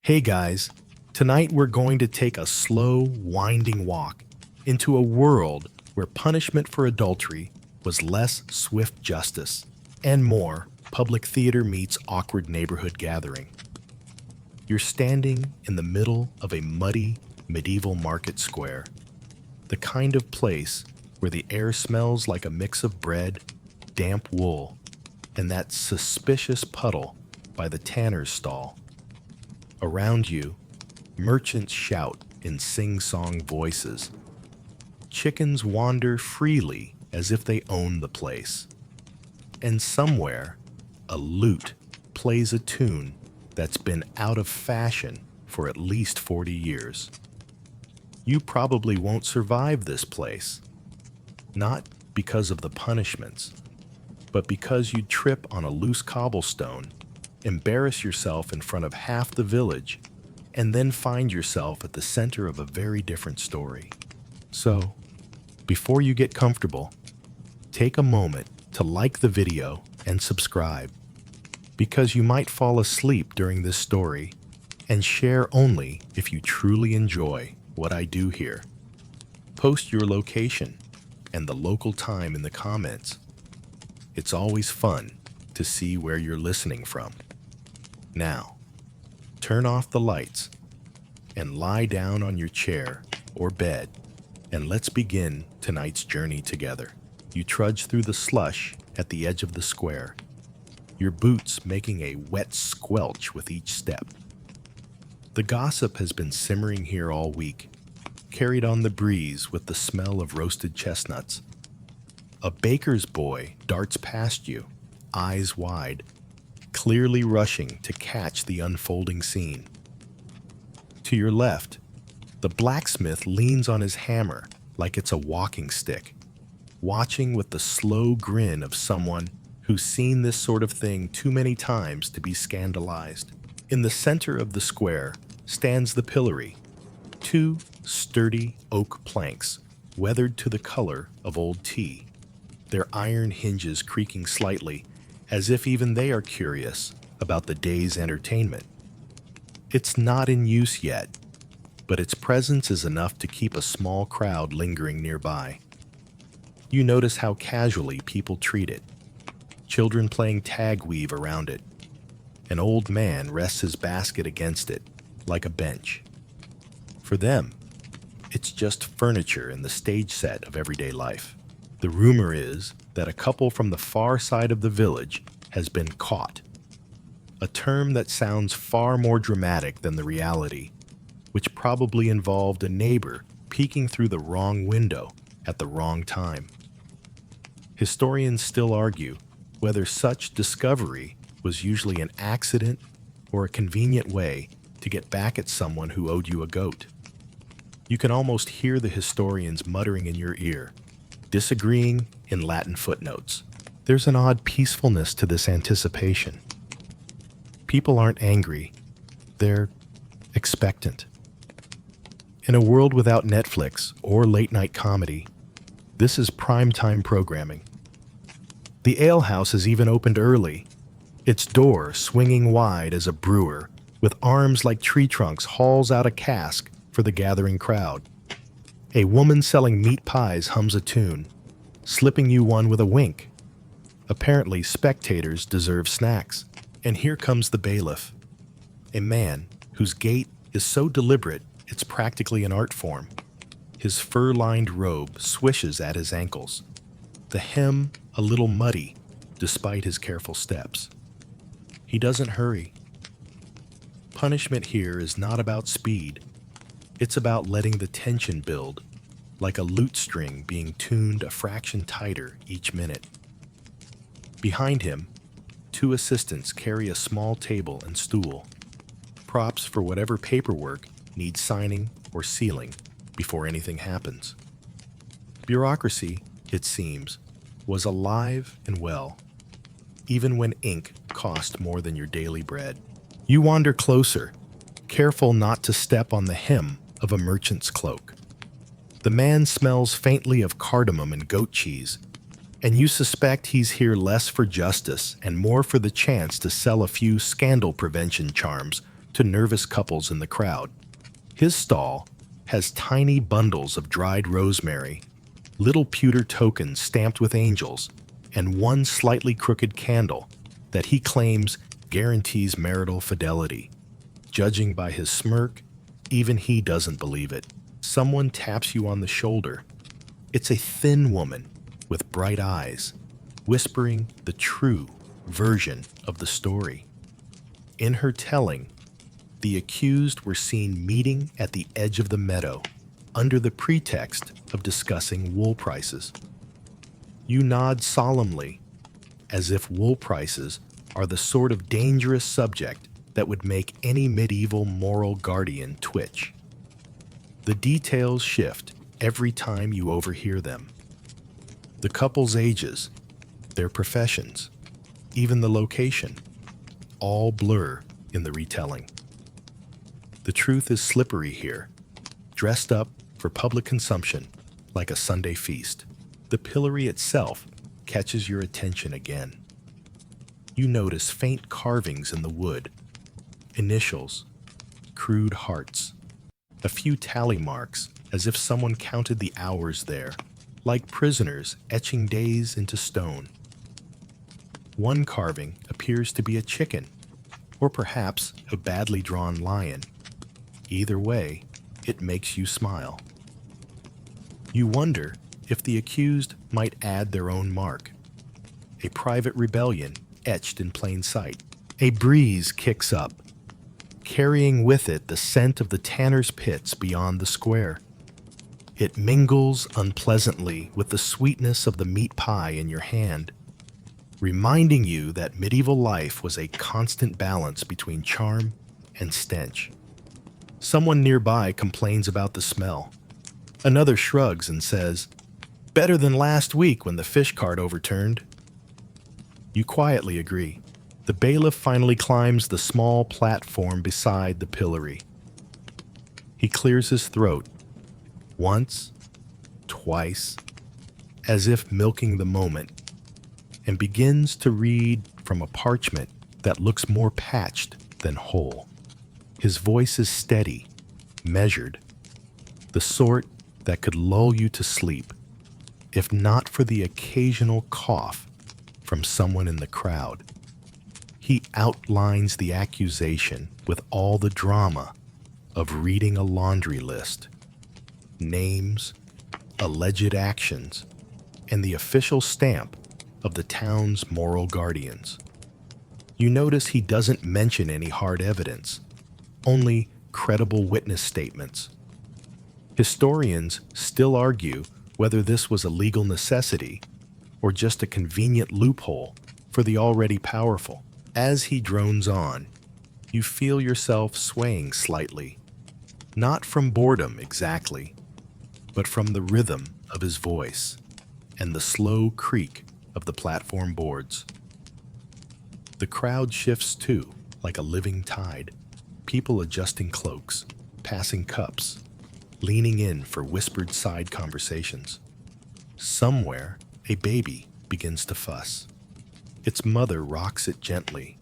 Hey guys, tonight we're going to take a slow, winding walk into a world where punishment for adultery was less swift justice and more public theater meets awkward neighborhood gathering. You're standing in the middle of a muddy medieval market square, the kind of place where the air smells like a mix of bread, damp wool, and that suspicious puddle by the tanner's stall. Around you, merchants shout in sing-song voices. Chickens wander freely as if they own the place. And somewhere, a lute plays a tune that's been out of fashion for at least 40 years. You probably won't survive this place. Not because of the punishments, but because you'd trip on a loose cobblestone, embarrass yourself in front of half the village, and then find yourself at the center of a very different story. So, before you get comfortable, take a moment to like the video and subscribe, because you might fall asleep during this story, and share only if you truly enjoy what I do here. Post your location and the local time in the comments. It's always fun to see where you're listening from. Now, turn off the lights and lie down on your chair or bed, and let's begin tonight's journey together. You trudge through the slush at the edge of the square, your boots making a wet squelch with each step. The gossip has been simmering here all week, carried on the breeze with the smell of roasted chestnuts. A baker's boy darts past you, eyes wide, clearly rushing to catch the unfolding scene. To your left, the blacksmith leans on his hammer like it's a walking stick, watching with the slow grin of someone who's seen this sort of thing too many times to be scandalized. In the center of the square stands the pillory, two sturdy oak planks weathered to the color of old tea, their iron hinges creaking slightly, as if even they are curious about the day's entertainment. It's not in use yet, but its presence is enough to keep a small crowd lingering nearby. You notice how casually people treat it. Children playing tag weave around it. An old man rests his basket against it, like a bench. For them, it's just furniture in the stage set of everyday life. The rumor is that a couple from the far side of the village has been caught, a term that sounds far more dramatic than the reality, which probably involved a neighbor peeking through the wrong window at the wrong time. Historians still argue whether such discovery was usually an accident or a convenient way to get back at someone who owed you a goat. You can almost hear the historians muttering in your ear, disagreeing in Latin footnotes. There's an odd peacefulness to this anticipation. People aren't angry, they're expectant. In a world without Netflix or late-night comedy, this is primetime programming. The alehouse has even opened early, its door swinging wide as a brewer, with arms like tree trunks, hauls out a cask for the gathering crowd. A woman selling meat pies hums a tune, slipping you one with a wink. Apparently, spectators deserve snacks. And here comes the bailiff, a man whose gait is so deliberate it's practically an art form. His fur-lined robe swishes at his ankles, the hem a little muddy despite his careful steps. He doesn't hurry. Punishment here is not about speed. It's about letting the tension build, like a lute string being tuned a fraction tighter each minute. Behind him, two assistants carry a small table and stool, props for whatever paperwork needs signing or sealing before anything happens. Bureaucracy, it seems, was alive and well, even when ink cost more than your daily bread. You wander closer, careful not to step on the hem of a merchant's cloak. The man smells faintly of cardamom and goat cheese, and you suspect he's here less for justice and more for the chance to sell a few scandal prevention charms to nervous couples in the crowd. His stall has tiny bundles of dried rosemary, little pewter tokens stamped with angels, and one slightly crooked candle that he claims guarantees marital fidelity. Judging by his smirk, even he doesn't believe it. Someone taps you on the shoulder. It's a thin woman with bright eyes, whispering the true version of the story. In her telling, the accused were seen meeting at the edge of the meadow under the pretext of discussing wool prices. You nod solemnly, as if wool prices are the sort of dangerous subject that would make any medieval moral guardian twitch. The details shift every time you overhear them. The couple's ages, their professions, even the location, all blur in the retelling. The truth is slippery here, dressed up for public consumption like a Sunday feast. The pillory itself catches your attention again. You notice faint carvings in the wood, initials, crude hearts, a few tally marks as if someone counted the hours there, like prisoners etching days into stone. One carving appears to be a chicken, or perhaps a badly drawn lion. Either way, it makes you smile. You wonder if the accused might add their own mark. A private rebellion etched in plain sight. A breeze kicks up, carrying with it the scent of the tanner's pits beyond the square. It mingles unpleasantly with the sweetness of the meat pie in your hand, reminding you that medieval life was a constant balance between charm and stench. Someone nearby complains about the smell. Another shrugs and says, "Better than last week when the fish cart overturned." You quietly agree. The bailiff finally climbs the small platform beside the pillory. He clears his throat, once, twice, as if milking the moment, and begins to read from a parchment that looks more patched than whole. His voice is steady, measured, the sort that could lull you to sleep, if not for the occasional cough from someone in the crowd. He outlines the accusation with all the drama of reading a laundry list. Names, alleged actions, and the official stamp of the town's moral guardians. You notice he doesn't mention any hard evidence, only credible witness statements. Historians still argue whether this was a legal necessity or just a convenient loophole for the already powerful. As he drones on, you feel yourself swaying slightly, not from boredom exactly, but from the rhythm of his voice and the slow creak of the platform boards. The crowd shifts too, like a living tide, people adjusting cloaks, passing cups, leaning in for whispered side conversations. Somewhere, a baby begins to fuss. Its mother rocks it gently,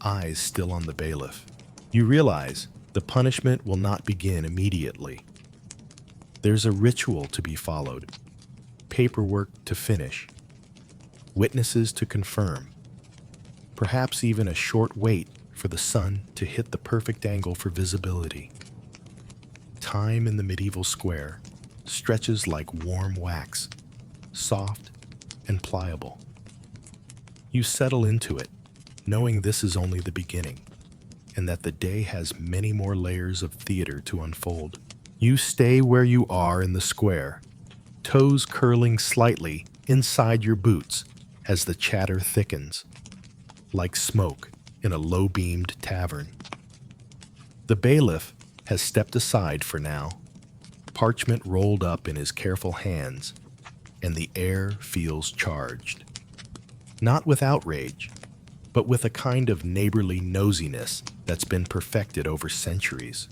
eyes still on the bailiff. You realize the punishment will not begin immediately. There's a ritual to be followed, paperwork to finish, witnesses to confirm, perhaps even a short wait for the sun to hit the perfect angle for visibility. Time in the medieval square stretches like warm wax, soft and pliable. You settle into it, knowing this is only the beginning, and that the day has many more layers of theater to unfold. You stay where you are in the square, toes curling slightly inside your boots as the chatter thickens, like smoke in a low-beamed tavern. The bailiff has stepped aside for now, parchment rolled up in his careful hands, and the air feels charged. Not with outrage, but with a kind of neighborly nosiness that's been perfected over centuries.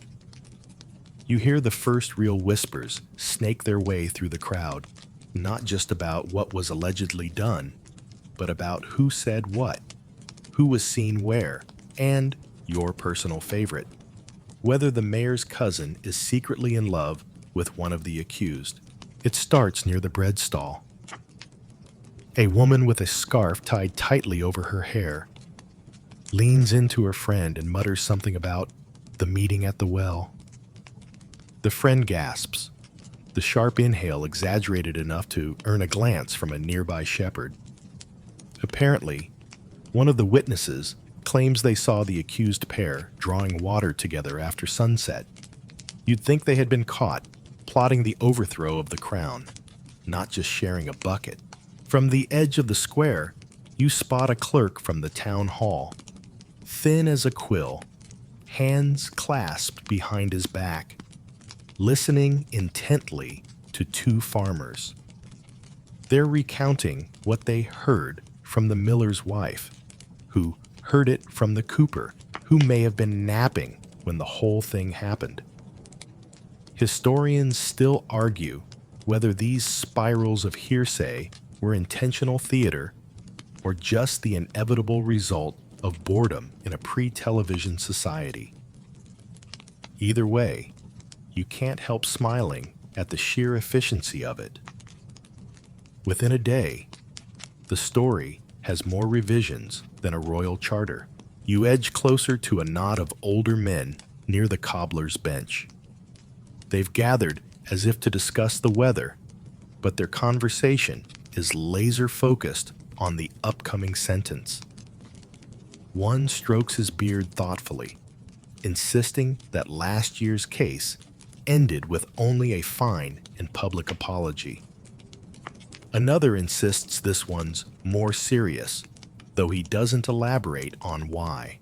You hear the first real whispers snake their way through the crowd, not just about what was allegedly done, but about who said what, who was seen where, and your personal favorite. Whether the mayor's cousin is secretly in love with one of the accused. It starts near the bread stall. A woman with a scarf tied tightly over her hair leans into her friend and mutters something about the meeting at the well. The friend gasps, the sharp inhale exaggerated enough to earn a glance from a nearby shepherd. Apparently, one of the witnesses claims they saw the accused pair drawing water together after sunset. You'd think they had been caught plotting the overthrow of the crown, not just sharing a bucket. From the edge of the square, you spot a clerk from the town hall, thin as a quill, hands clasped behind his back, listening intently to two farmers. They're recounting what they heard from the miller's wife, who heard it from the cooper, who may have been napping when the whole thing happened. Historians still argue whether these spirals of hearsay were intentional theater or just the inevitable result of boredom in a pre-television society. Either way, you can't help smiling at the sheer efficiency of it. Within a day, the story has more revisions than a royal charter. You edge closer to a knot of older men near the cobbler's bench. They've gathered as if to discuss the weather, but their conversation is laser-focused on the upcoming sentence. One strokes his beard thoughtfully, insisting that last year's case ended with only a fine and public apology. Another insists this one's more serious, though he doesn't elaborate on why.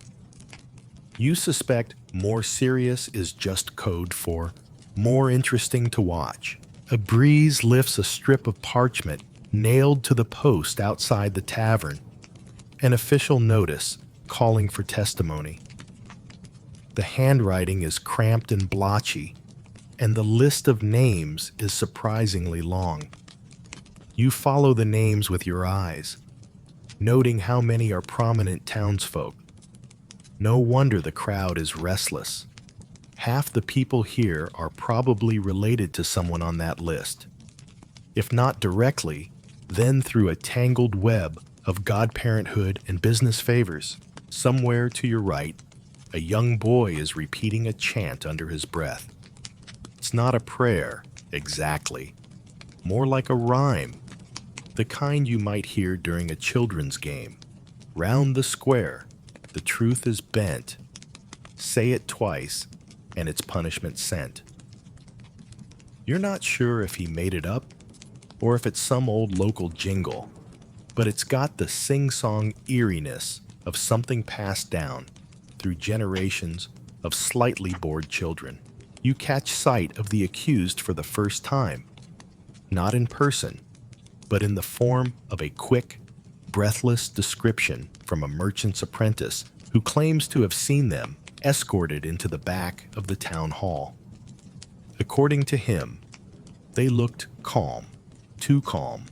You suspect more serious is just code for more interesting to watch. A breeze lifts a strip of parchment nailed to the post outside the tavern, an official notice calling for testimony. The handwriting is cramped and blotchy, and the list of names is surprisingly long. You follow the names with your eyes, noting how many are prominent townsfolk. No wonder the crowd is restless. Half the people here are probably related to someone on that list. If not directly, then through a tangled web of godparenthood and business favors. Somewhere to your right, a young boy is repeating a chant under his breath. It's not a prayer, exactly. More like a rhyme, the kind you might hear during a children's game. Round the square, the truth is bent. Say it twice, and it's punishment sent. You're not sure if he made it up or if it's some old local jingle, but it's got the sing-song eeriness of something passed down through generations of slightly bored children. You catch sight of the accused for the first time, not in person, but in the form of a quick, breathless description from a merchant's apprentice who claims to have seen them escorted into the back of the town hall. According to him, they looked calm, too calm,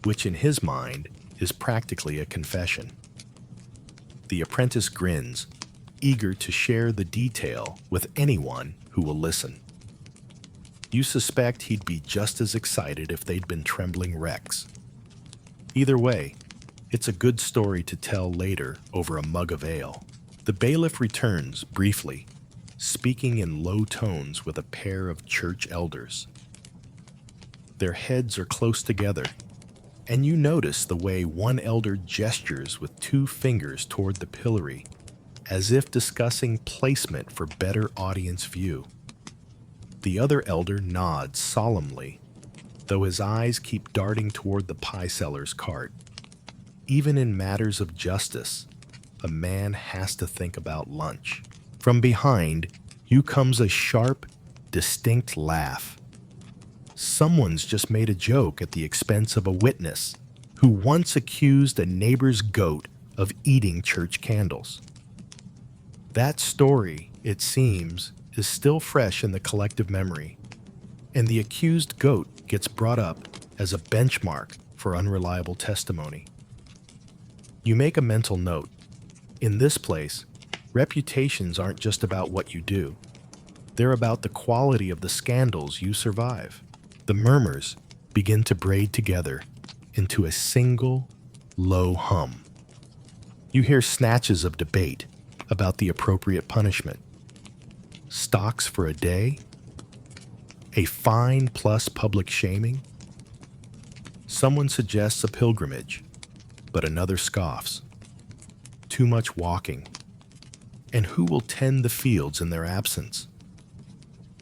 which in his mind is practically a confession. The apprentice grins, eager to share the detail with anyone who will listen. You suspect he'd be just as excited if they'd been trembling wrecks. Either way, it's a good story to tell later over a mug of ale. The bailiff returns briefly, speaking in low tones with a pair of church elders. Their heads are close together, and you notice the way one elder gestures with two fingers toward the pillory, as if discussing placement for better audience view. The other elder nods solemnly, though his eyes keep darting toward the pie seller's cart. Even in matters of justice, a man has to think about lunch. From behind, you comes a sharp, distinct laugh. Someone's just made a joke at the expense of a witness who once accused a neighbor's goat of eating church candles. That story, it seems, is still fresh in the collective memory, and the accused goat gets brought up as a benchmark for unreliable testimony. You make a mental note. In this place, Reputations aren't just about what you do. They're about the quality of the scandals you survive. The murmurs begin to braid together into a single, low hum. You hear snatches of debate about the appropriate punishment. Stocks for a day? A fine plus public shaming? Someone suggests a pilgrimage, but another scoffs. Too much walking. And who will tend the fields in their absence?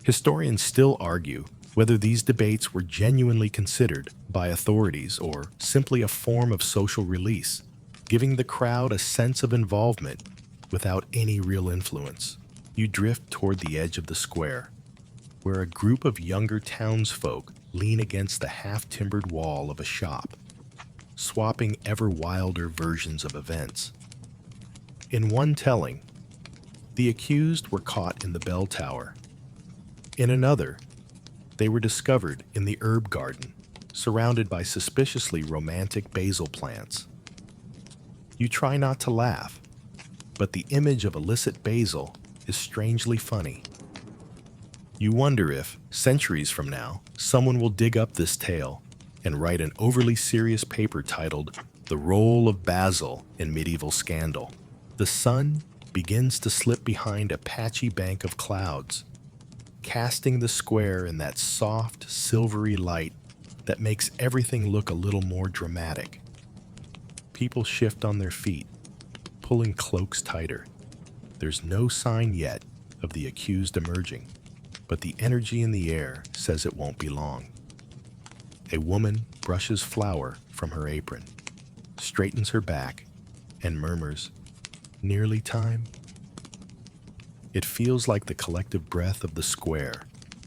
Historians still argue whether these debates were genuinely considered by authorities or simply a form of social release, giving the crowd a sense of involvement without any real influence. You drift toward the edge of the square, where a group of younger townsfolk lean against the half-timbered wall of a shop, swapping ever wilder versions of events. In one telling, the accused were caught in the bell tower. In another, they were discovered in the herb garden, surrounded by suspiciously romantic basil plants. You try not to laugh, but the image of illicit basil is strangely funny. You wonder if, centuries from now, someone will dig up this tale and write an overly serious paper titled "The Role of Basil in Medieval Scandal." The sun begins to slip behind a patchy bank of clouds, casting the square in that soft, silvery light that makes everything look a little more dramatic. People shift on their feet, pulling cloaks tighter. There's no sign yet of the accused emerging, but the energy in the air says it won't be long. A woman brushes flour from her apron, straightens her back, and murmurs, "Nearly time?" It feels like the collective breath of the square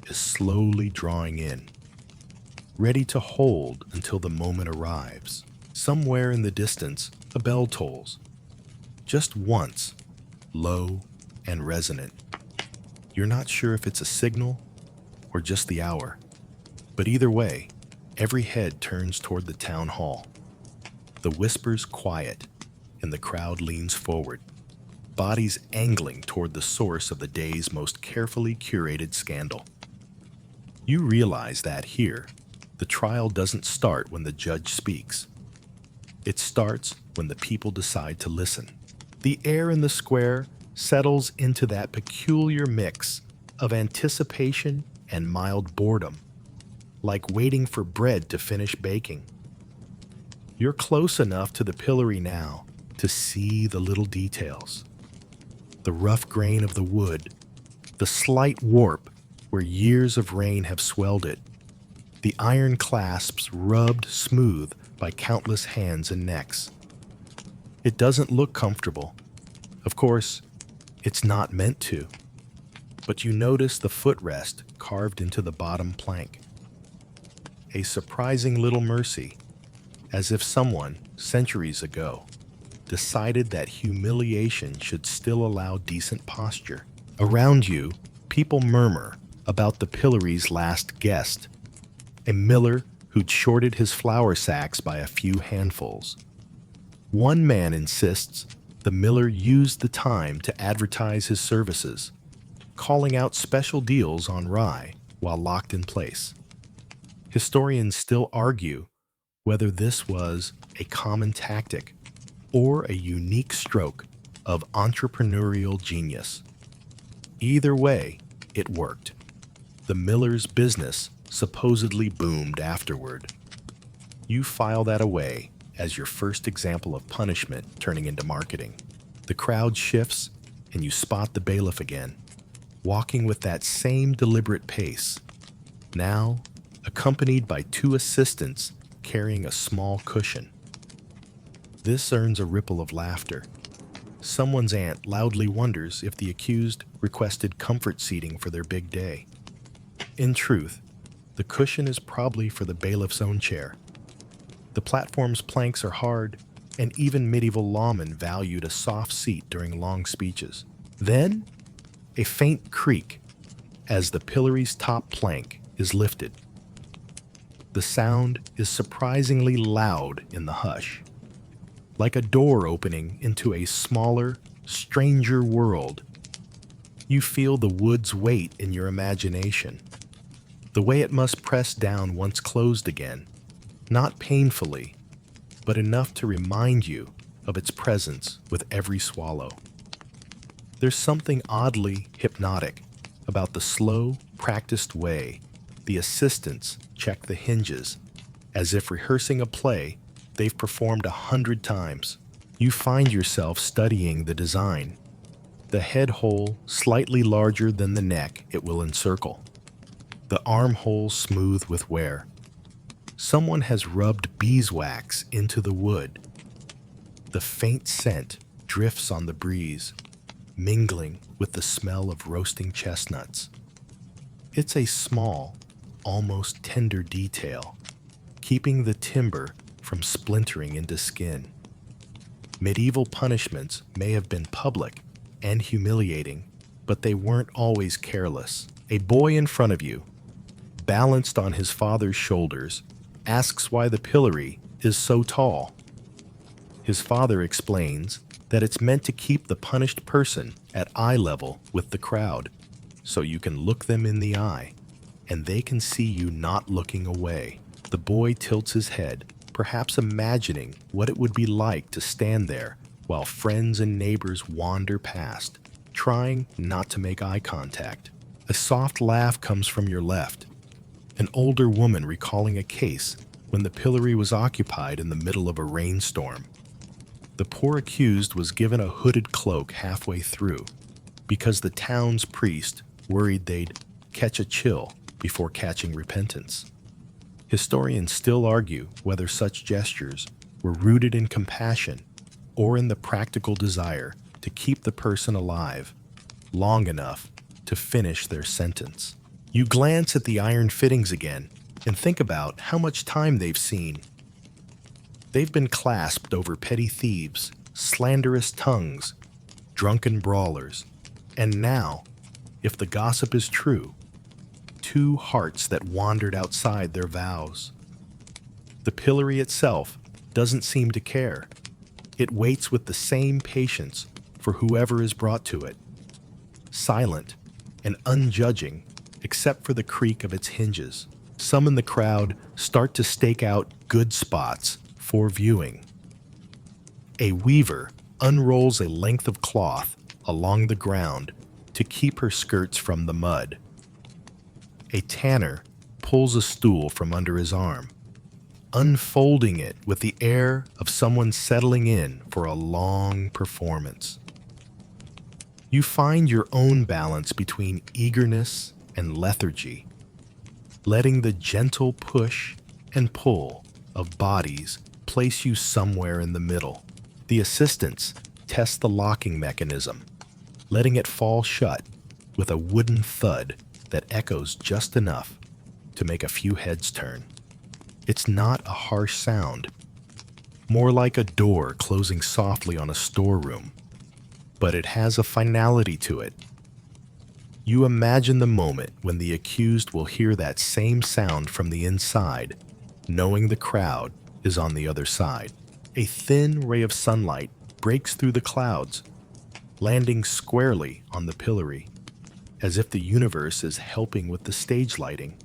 is slowly drawing in, ready to hold until the moment arrives. Somewhere in the distance, a bell tolls. Just once, low and resonant. You're not sure if it's a signal or just the hour, but either way, every head turns toward the town hall. The whispers quiet, and the crowd leans forward, bodies angling toward the source of the day's most carefully curated scandal. You realize that here, the trial doesn't start when the judge speaks. It starts when the people decide to listen. The air in the square settles into that peculiar mix of anticipation and mild boredom, like waiting for bread to finish baking. You're close enough to the pillory now to see the little details. The rough grain of the wood, the slight warp where years of rain have swelled it, the iron clasps rubbed smooth by countless hands and necks. It doesn't look comfortable. Of course, it's not meant to. But you notice the footrest carved into the bottom plank. A surprising little mercy, as if someone, centuries ago, decided that humiliation should still allow decent posture. Around you, people murmur about the pillory's last guest, a miller who'd shorted his flour sacks by a few handfuls. One man insists the miller used the time to advertise his services, calling out special deals on rye while locked in place. Historians still argue whether this was a common tactic or a unique stroke of entrepreneurial genius. Either way, it worked. The miller's business supposedly boomed afterward. You file that away as your first example of punishment turning into marketing. The crowd shifts, and you spot the bailiff again, walking with that same deliberate pace, now accompanied by two assistants carrying a small cushion. This earns a ripple of laughter. Someone's aunt loudly wonders if the accused requested comfort seating for their big day. In truth, the cushion is probably for the bailiff's own chair. The platform's planks are hard, and even medieval lawmen valued a soft seat during long speeches. Then, a faint creak as the pillory's top plank is lifted. The sound is surprisingly loud in the hush, like a door opening into a smaller, stranger world. You feel the wood's weight in your imagination, the way it must press down once closed again, not painfully, but enough to remind you of its presence with every swallow. There's something oddly hypnotic about the slow, practiced way the assistants check the hinges, as if rehearsing a play they've performed 100 times. You find yourself studying the design, the head hole slightly larger than the neck it will encircle, the armhole smooth with wear. Someone has rubbed beeswax into the wood. The faint scent drifts on the breeze, mingling with the smell of roasting chestnuts. It's a small, almost tender detail, keeping the timber from splintering into skin. Medieval punishments may have been public and humiliating, but they weren't always careless. A boy in front of you, balanced on his father's shoulders, asks why the pillory is so tall. His father explains that it's meant to keep the punished person at eye level with the crowd, so you can look them in the eye, and they can see you not looking away. The boy tilts his head, perhaps imagining what it would be like to stand there while friends and neighbors wander past, trying not to make eye contact. A soft laugh comes from your left, an older woman recalling a case when the pillory was occupied in the middle of a rainstorm. The poor accused was given a hooded cloak halfway through because the town's priest worried they'd catch a chill before catching repentance. Historians still argue whether such gestures were rooted in compassion or in the practical desire to keep the person alive long enough to finish their sentence. You glance at the iron fittings again and think about how much time they've seen. They've been clasped over petty thieves, slanderous tongues, drunken brawlers, and now, if the gossip is true, 2 hearts that wandered outside their vows. The pillory itself doesn't seem to care. It waits with the same patience for whoever is brought to it, silent and unjudging except for the creak of its hinges. Some in the crowd start to stake out good spots for viewing. A weaver unrolls a length of cloth along the ground to keep her skirts from the mud. A tanner pulls a stool from under his arm, unfolding it with the air of someone settling in for a long performance. You find your own balance between eagerness and lethargy, letting the gentle push and pull of bodies place you somewhere in the middle. The assistants test the locking mechanism, letting it fall shut with a wooden thud that echoes just enough to make a few heads turn. It's not a harsh sound, more like a door closing softly on a storeroom, but it has a finality to it. You imagine the moment when the accused will hear that same sound from the inside, knowing the crowd is on the other side. A thin ray of sunlight breaks through the clouds, landing squarely on the pillory, as if the universe is helping with the stage lighting.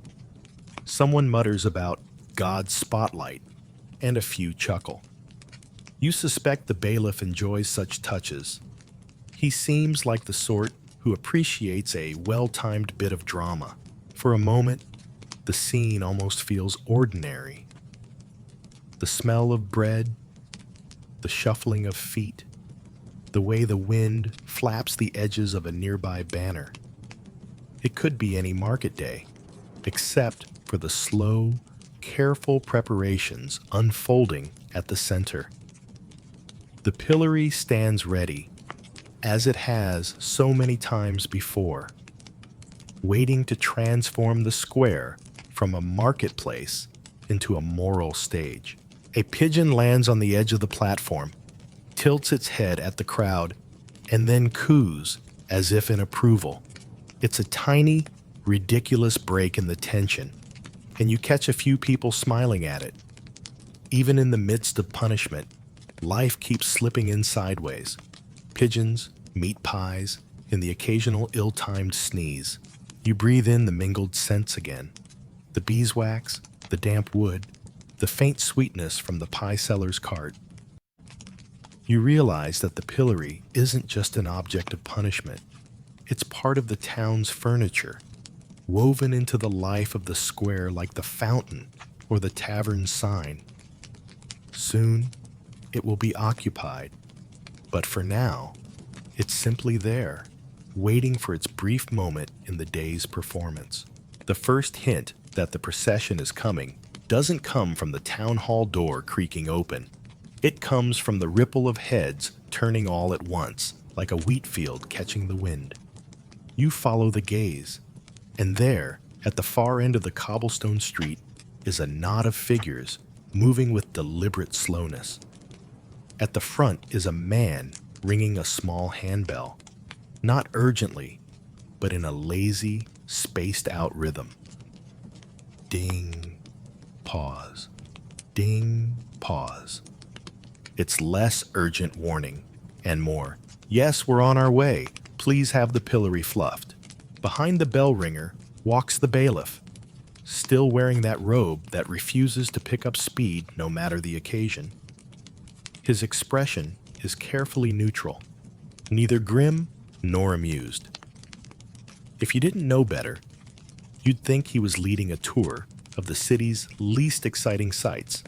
Someone mutters about God's spotlight, and a few chuckle. You suspect the bailiff enjoys such touches. He seems like the sort who appreciates a well-timed bit of drama. For a moment, the scene almost feels ordinary. The smell of bread, the shuffling of feet, the way the wind flaps the edges of a nearby banner. It could be any market day, except for the slow, careful preparations unfolding at the center. The pillory stands ready, as it has so many times before, waiting to transform the square from a marketplace into a moral stage. A pigeon lands on the edge of the platform, tilts its head at the crowd, and then coos as if in approval. It's a tiny, ridiculous break in the tension, and you catch a few people smiling at it. Even in the midst of punishment, life keeps slipping in sideways, pigeons, meat pies, and the occasional ill-timed sneeze. You breathe in the mingled scents again. The beeswax, the damp wood, the faint sweetness from the pie seller's cart. You realize that the pillory isn't just an object of punishment. It's part of the town's furniture, woven into the life of the square like the fountain or the tavern sign. Soon, it will be occupied, but for now, it's simply there, waiting for its brief moment in the day's performance. The first hint that the procession is coming doesn't come from the town hall door creaking open. It comes from the ripple of heads turning all at once, like a wheat field catching the wind. You follow the gaze, and there, at the far end of the cobblestone street, is a knot of figures moving with deliberate slowness. At the front is a man ringing a small handbell, not urgently, but in a lazy, spaced-out rhythm. Ding, pause. Ding, pause. It's less urgent warning, and more. Yes, we're on our way. Please have the pillory fluffed. Behind the bell ringer walks the bailiff, still wearing that robe that refuses to pick up speed no matter the occasion. His expression is carefully neutral, neither grim nor amused. If you didn't know better, you'd think he was leading a tour of the city's least exciting sights.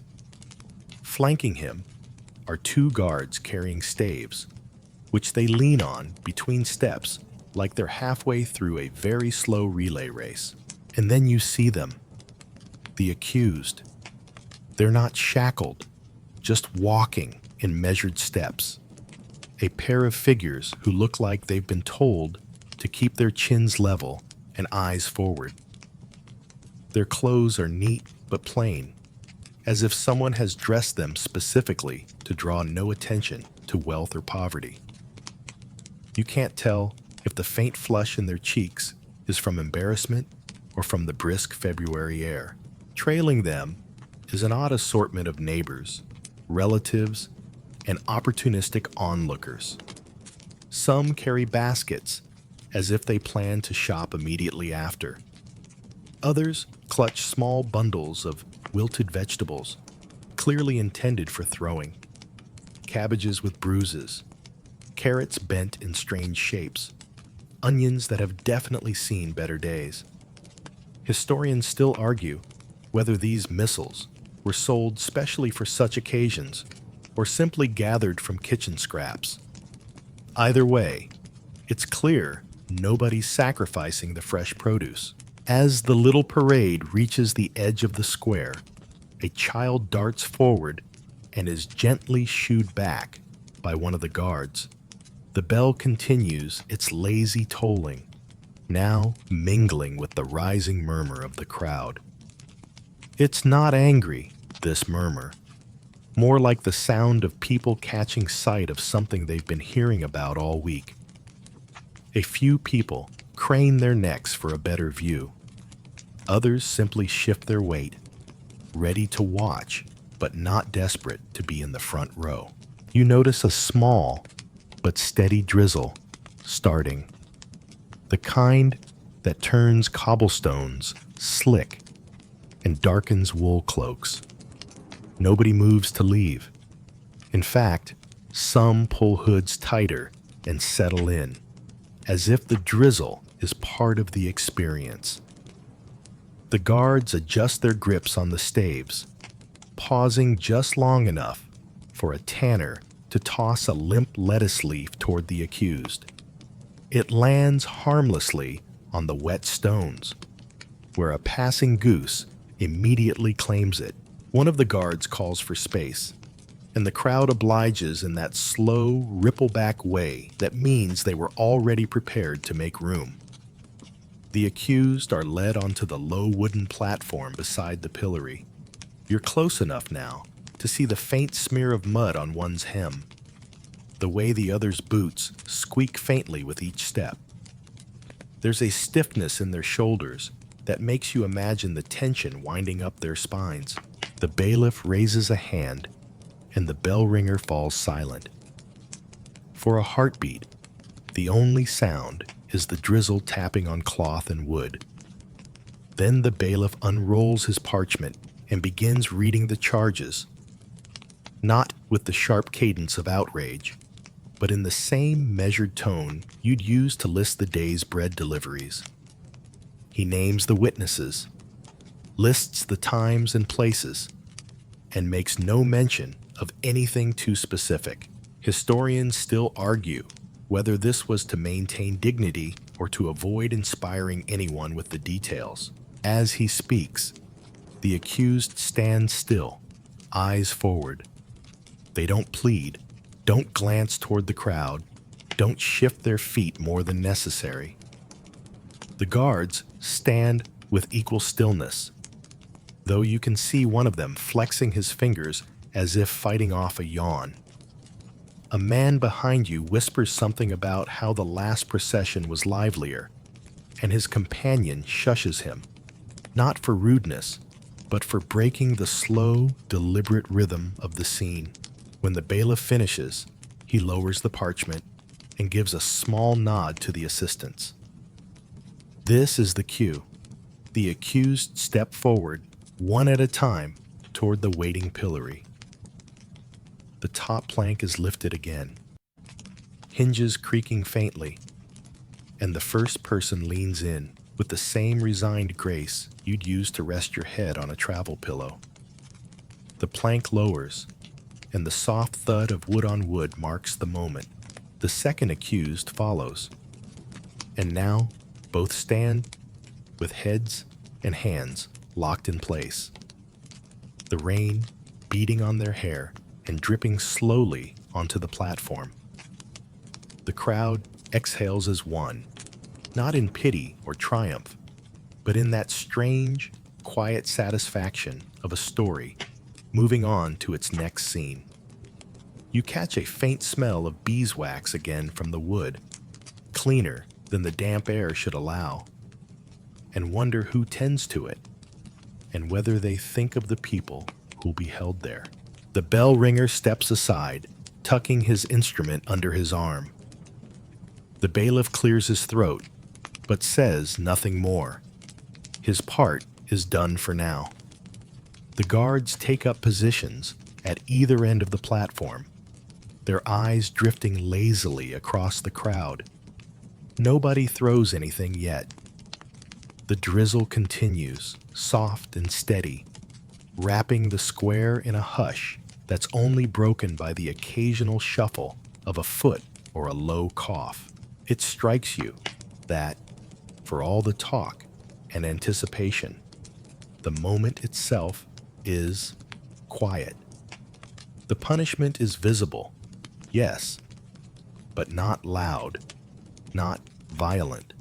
Flanking him are two guards carrying staves, which they lean on between steps like they're halfway through a very slow relay race. And then you see them, the accused. They're not shackled, just walking in measured steps. A pair of figures who look like they've been told to keep their chins level and eyes forward. Their clothes are neat but plain, as if someone has dressed them specifically to draw no attention to wealth or poverty. You can't tell if the faint flush in their cheeks is from embarrassment or from the brisk February air. Trailing them is an odd assortment of neighbors, relatives, and opportunistic onlookers. Some carry baskets, as if they plan to shop immediately after. Others clutch small bundles of wilted vegetables, clearly intended for throwing. Cabbages with bruises, carrots bent in strange shapes, onions that have definitely seen better days. Historians still argue whether these missiles were sold specially for such occasions or simply gathered from kitchen scraps. Either way, it's clear nobody's sacrificing the fresh produce. As the little parade reaches the edge of the square, a child darts forward and is gently shooed back by one of the guards. The bell continues its lazy tolling, now mingling with the rising murmur of the crowd. It's not angry, this murmur, more like the sound of people catching sight of something they've been hearing about all week. A few people crane their necks for a better view. Others simply shift their weight, ready to watch, but not desperate to be in the front row. You notice a small but steady drizzle starting, the kind that turns cobblestones slick and darkens wool cloaks. Nobody moves to leave. In fact, some pull hoods tighter and settle in, as if the drizzle is part of the experience. The guards adjust their grips on the staves, pausing just long enough for a tanner to toss a limp lettuce leaf toward the accused. It lands harmlessly on the wet stones, where a passing goose immediately claims it. One of the guards calls for space, and the crowd obliges in that slow, ripple-back way that means they were already prepared to make room. The accused are led onto the low wooden platform beside the pillory. You're close enough now to see the faint smear of mud on one's hem, the way the other's boots squeak faintly with each step. There's a stiffness in their shoulders that makes you imagine the tension winding up their spines. The bailiff raises a hand, and the bell ringer falls silent. for a heartbeat. The only sound is the drizzle tapping on cloth and wood. Then the bailiff unrolls his parchment and begins reading the charges, not with the sharp cadence of outrage, but in the same measured tone you'd use to list the day's bread deliveries. He names the witnesses, lists the times and places, and makes no mention of anything too specific. Historians still argue whether this was to maintain dignity or to avoid inspiring anyone with the details. As he speaks, the accused stands still, eyes forward. They don't plead, don't glance toward the crowd, don't shift their feet more than necessary. The guards stand with equal stillness, though you can see one of them flexing his fingers as if fighting off a yawn. A man behind you whispers something about how the last procession was livelier, and his companion shushes him, not for rudeness, but for breaking the slow, deliberate rhythm of the scene. When the bailiff finishes, he lowers the parchment and gives a small nod to the assistants. This is the cue. The accused step forward, one at a time, toward the waiting pillory. The top plank is lifted again, hinges creaking faintly, and the first person leans in with the same resigned grace you'd use to rest your head on a travel pillow. The plank lowers, and the soft thud of wood on wood marks the moment. The second accused follows, and now both stand with heads and hands locked in place. The rain beating on their hair and dripping slowly onto the platform. The crowd exhales as one, not in pity or triumph, but in that strange, quiet satisfaction of a story moving on to its next scene. You catch a faint smell of beeswax again from the wood, cleaner than the damp air should allow, and wonder who tends to it, and whether they think of the people who'll be held there. The bell ringer steps aside, tucking his instrument under his arm. The bailiff clears his throat, but says nothing more. His part is done for now. The guards take up positions at either end of the platform, their eyes drifting lazily across the crowd. Nobody throws anything yet. The drizzle continues, soft and steady, wrapping the square in a hush that's only broken by the occasional shuffle of a foot or a low cough. It strikes you that, for all the talk and anticipation, the moment itself is quiet. The punishment is visible, yes, but not loud, not violent.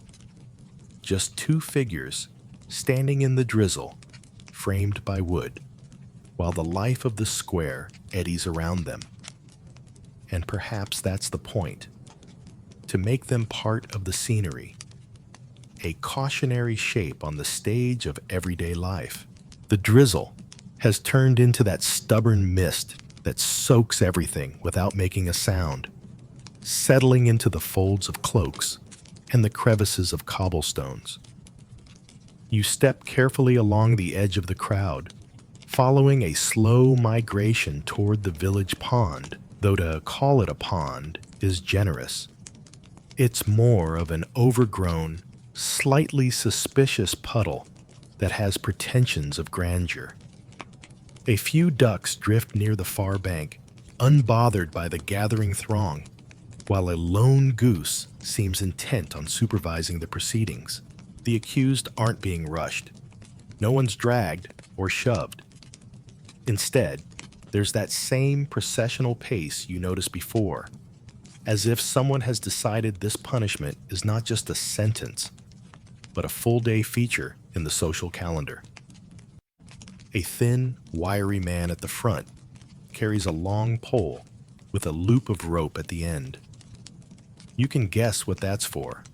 Just two figures standing in the drizzle, framed by wood, while the life of the square eddies around them. And perhaps that's the point, to make them part of the scenery, a cautionary shape on the stage of everyday life. The drizzle has turned into that stubborn mist that soaks everything without making a sound, settling into the folds of cloaks and the crevices of cobblestones. You step carefully along the edge of the crowd, following a slow migration toward the village pond, though to call it a pond is generous. It's more of an overgrown, slightly suspicious puddle that has pretensions of grandeur. A few ducks drift near the far bank, unbothered by the gathering throng, while a lone goose seems intent on supervising the proceedings. The accused aren't being rushed. No one's dragged or shoved. Instead, there's that same processional pace you noticed before, as if someone has decided this punishment is not just a sentence, but a full-day feature in the social calendar. A thin, wiry man at the front carries a long pole with a loop of rope at the end. You can guess what that's for,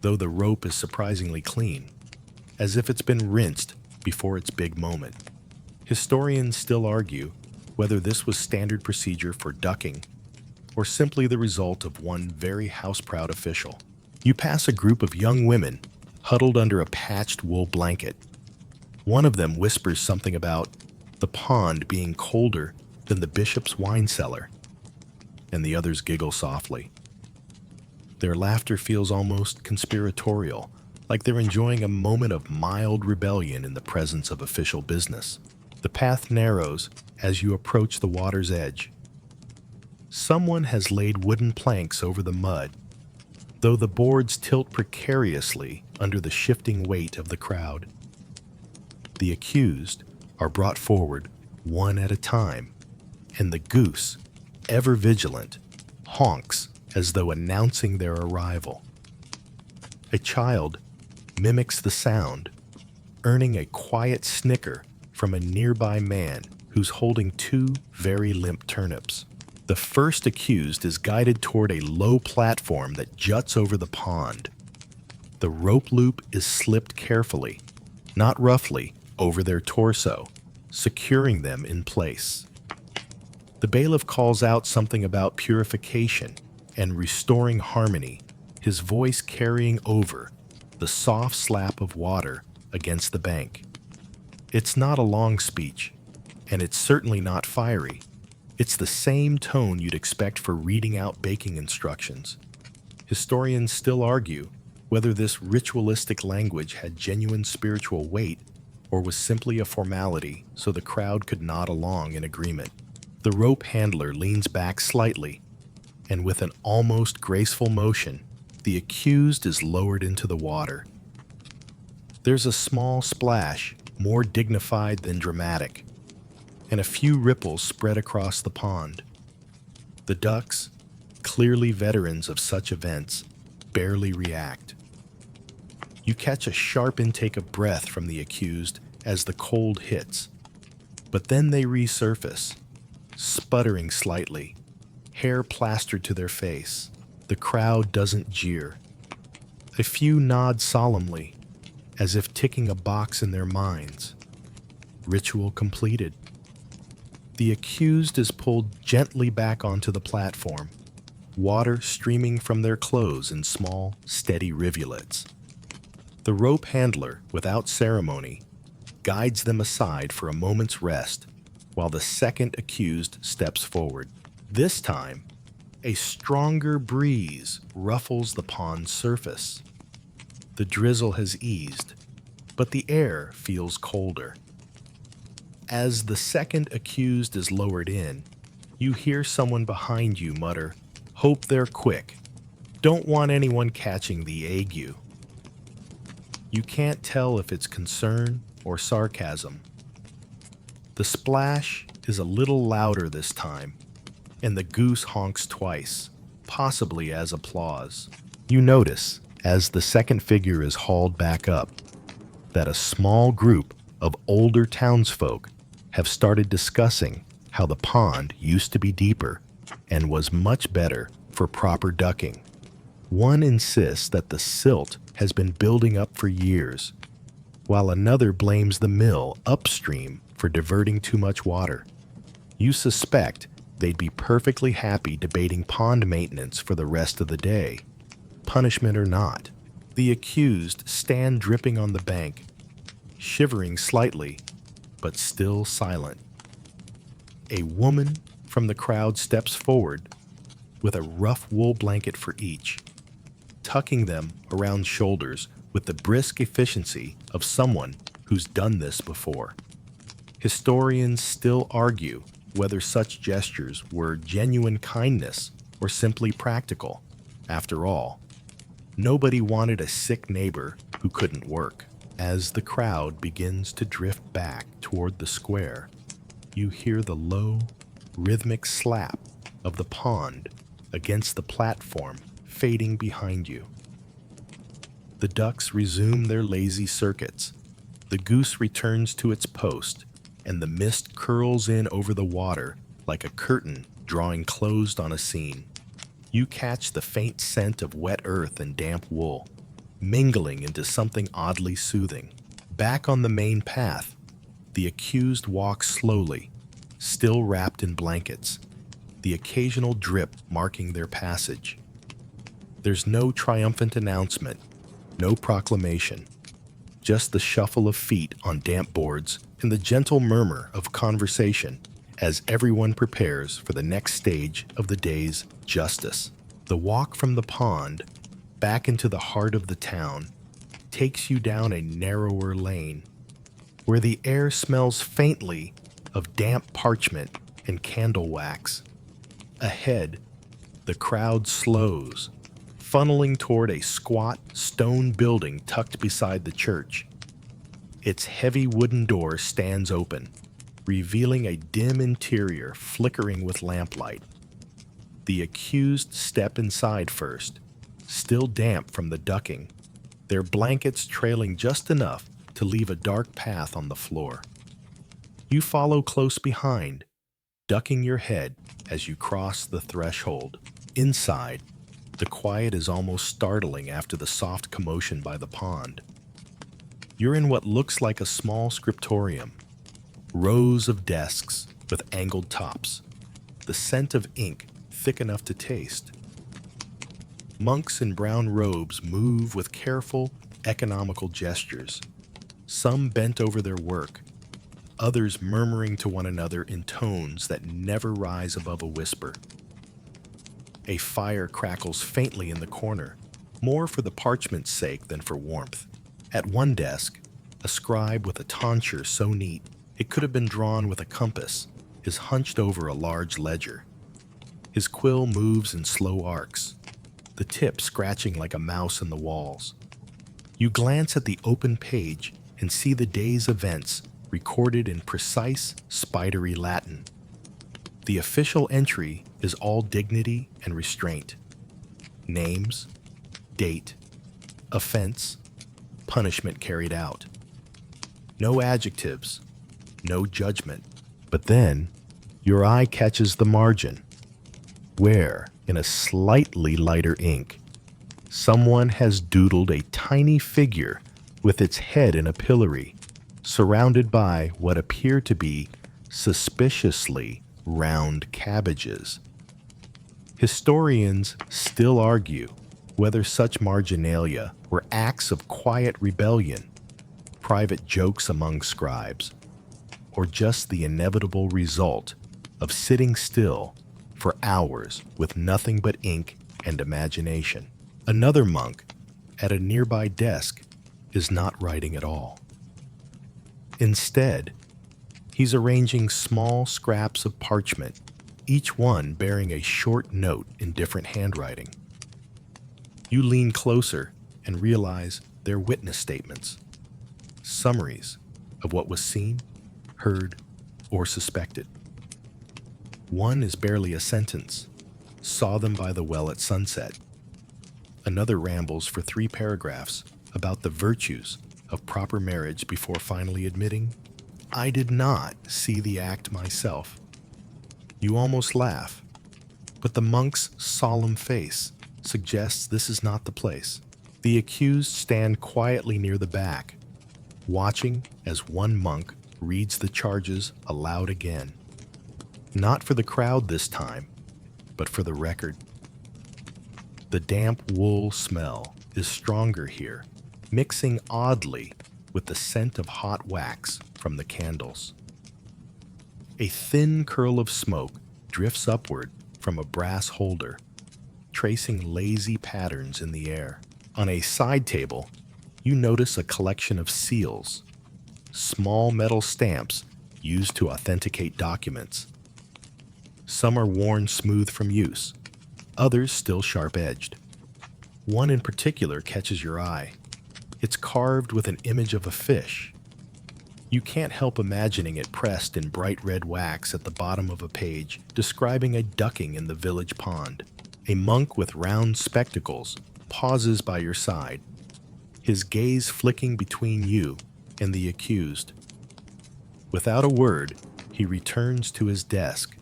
though the rope is surprisingly clean, as if it's been rinsed before its big moment. Historians still argue whether this was standard procedure for ducking, or simply the result of one very house-proud official. You pass a group of young women huddled under a patched wool blanket. One of them whispers something about the pond being colder than the bishop's wine cellar, and the others giggle softly. Their laughter feels almost conspiratorial, like they're enjoying a moment of mild rebellion in the presence of official business. The path narrows as you approach the water's edge. Someone has laid wooden planks over the mud, though the boards tilt precariously under the shifting weight of the crowd. The accused are brought forward one at a time, and the goose, ever vigilant, honks as though announcing their arrival. A child mimics the sound, earning a quiet snicker from a nearby man who's holding two very limp turnips. The first accused is guided toward a low platform that juts over the pond. The rope loop is slipped carefully, not roughly, over their torso, securing them in place. The bailiff calls out something about purification and restoring harmony, his voice carrying over the soft slap of water against the bank. It's not a long speech, and it's certainly not fiery. It's the same tone you'd expect for reading out baking instructions. Historians still argue whether this ritualistic language had genuine spiritual weight or was simply a formality so the crowd could nod along in agreement. The rope handler leans back slightly, and with an almost graceful motion, the accused is lowered into the water. There's a small splash, more dignified than dramatic, and a few ripples spread across the pond. The ducks, clearly veterans of such events, barely react. You catch a sharp intake of breath from the accused as the cold hits, but then they resurface, sputtering slightly, hair plastered to their face. The crowd doesn't jeer. A few nod solemnly, as if ticking a box in their minds. Ritual completed. The accused is pulled gently back onto the platform, water streaming from their clothes in small, steady rivulets. The rope handler, without ceremony, guides them aside for a moment's rest while the second accused steps forward. This time, a stronger breeze ruffles the pond's surface. The drizzle has eased, but the air feels colder. As the second accused is lowered in, you hear someone behind you mutter, "Hope they're quick. Don't want anyone catching the ague." You can't tell if it's concern or sarcasm. The splash is a little louder this time, and the goose honks twice, possibly as applause. You notice, as the second figure is hauled back up, that a small group of older townsfolk have started discussing how the pond used to be deeper and was much better for proper ducking. One insists that the silt has been building up for years, while another blames the mill upstream for diverting too much water. You suspect they'd be perfectly happy debating pond maintenance for the rest of the day, punishment or not. The accused stand dripping on the bank, shivering slightly, but still silent. A woman from the crowd steps forward with a rough wool blanket for each, tucking them around shoulders with the brisk efficiency of someone who's done this before. Historians still argue whether such gestures were genuine kindness or simply practical. After all, nobody wanted a sick neighbor who couldn't work. As the crowd begins to drift back toward the square, you hear the low, rhythmic slap of the pond against the platform fading behind you. The ducks resume their lazy circuits. The goose returns to its post, and the mist curls in over the water like a curtain drawing closed on a scene. You catch the faint scent of wet earth and damp wool, mingling into something oddly soothing. Back on the main path, the accused walks slowly, still wrapped in blankets. the occasional drip marking their passage. There's no triumphant announcement, no proclamation, just the shuffle of feet on damp boards and the gentle murmur of conversation as everyone prepares for the next stage of the day's justice. The walk from the pond back into the heart of the town takes you down a narrower lane where the air smells faintly of damp parchment and candle wax. Ahead, the crowd slows, funneling toward a squat stone building tucked beside the church. Its heavy wooden door stands open, revealing a dim interior flickering with lamplight. The accused step inside first, still damp from the ducking, their blankets trailing just enough to leave a dark path on the floor. You follow close behind, ducking your head as you cross the threshold. Inside, the quiet is almost startling after the soft commotion by the pond. You're in what looks like a small scriptorium. Rows of desks with angled tops. The scent of ink thick enough to taste. Monks in brown robes move with careful, economical gestures. Some bent over their work, others murmuring to one another in tones that never rise above a whisper. A fire crackles faintly in the corner, more for the parchment's sake than for warmth. At one desk, a scribe with a tonsure so neat it could have been drawn with a compass is hunched over a large ledger. His quill moves in slow arcs, the tip scratching like a mouse in the walls. You glance at the open page and see the day's events recorded in precise, spidery Latin. The official entry is all dignity and restraint. Names, date, offense, punishment carried out. No adjectives, no judgment. But then, your eye catches the margin, where, in a slightly lighter ink, someone has doodled a tiny figure with its head in a pillory, surrounded by what appear to be suspiciously round cabbages. Historians still argue whether such marginalia were acts of quiet rebellion, private jokes among scribes, or just the inevitable result of sitting still for hours with nothing but ink and imagination. Another monk at a nearby desk is not writing at all. Instead, he's arranging small scraps of parchment, each one bearing a short note in different handwriting. You lean closer and realize they're witness statements, summaries of what was seen, heard, or suspected. One is barely a sentence. Saw them by the well at sunset. Another rambles for 3 paragraphs about the virtues of proper marriage before finally admitting, I did not see the act myself. You almost laugh, but the monk's solemn face suggests this is not the place. The accused stand quietly near the back, watching as one monk reads the charges aloud again. Not for the crowd this time, but for the record. The damp wool smell is stronger here, mixing oddly with the scent of hot wax from the candles. A thin curl of smoke drifts upward from a brass holder, tracing lazy patterns in the air. On a side table, you notice a collection of seals, small metal stamps used to authenticate documents. Some are worn smooth from use, others still sharp-edged. One in particular catches your eye. It's carved with an image of a fish. You can't help imagining it pressed in bright red wax at the bottom of a page describing a ducking in the village pond. A monk with round spectacles pauses by your side, his gaze flicking between you and the accused. Without a word, he returns to his desk,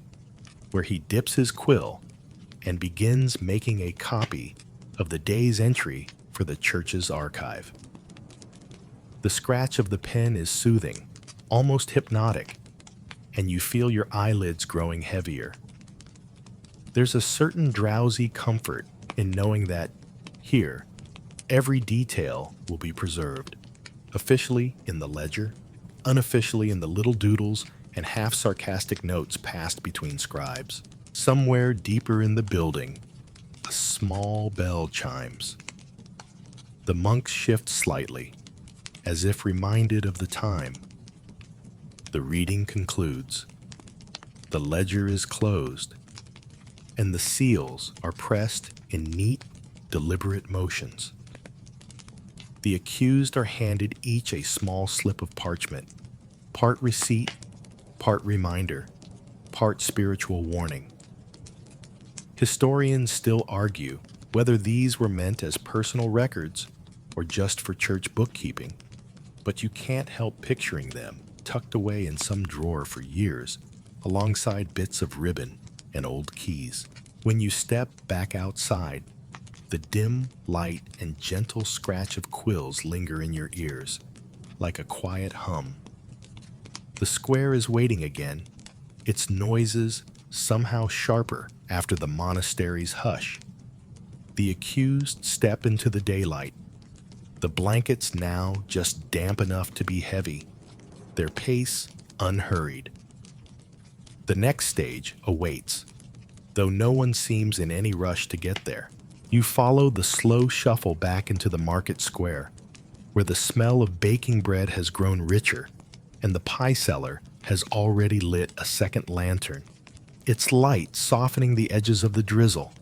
where he dips his quill and begins making a copy of the day's entry for the church's archive. The scratch of the pen is soothing, almost hypnotic, and you feel your eyelids growing heavier. There's a certain drowsy comfort in knowing that here, every detail will be preserved, officially in the ledger, unofficially in the little doodles and half-sarcastic notes passed between scribes. Somewhere deeper in the building, a small bell chimes. The monks shift slightly, as if reminded of the time. The reading concludes. The ledger is closed, and the seals are pressed in neat, deliberate motions. The accused are handed each a small slip of parchment, part receipt, part reminder, part spiritual warning. Historians still argue whether these were meant as personal records or just for church bookkeeping, but you can't help picturing them tucked away in some drawer for years, alongside bits of ribbon and old keys. When you step back outside, the dim light and gentle scratch of quills linger in your ears, like a quiet hum. The square is waiting again, its noises somehow sharper after the monastery's hush. The accused step into the daylight, the blankets now just damp enough to be heavy, their pace unhurried. The next stage awaits, though no one seems in any rush to get there. You follow the slow shuffle back into the market square, where the smell of baking bread has grown richer, and the pie seller has already lit a second lantern, its light softening the edges of the drizzle.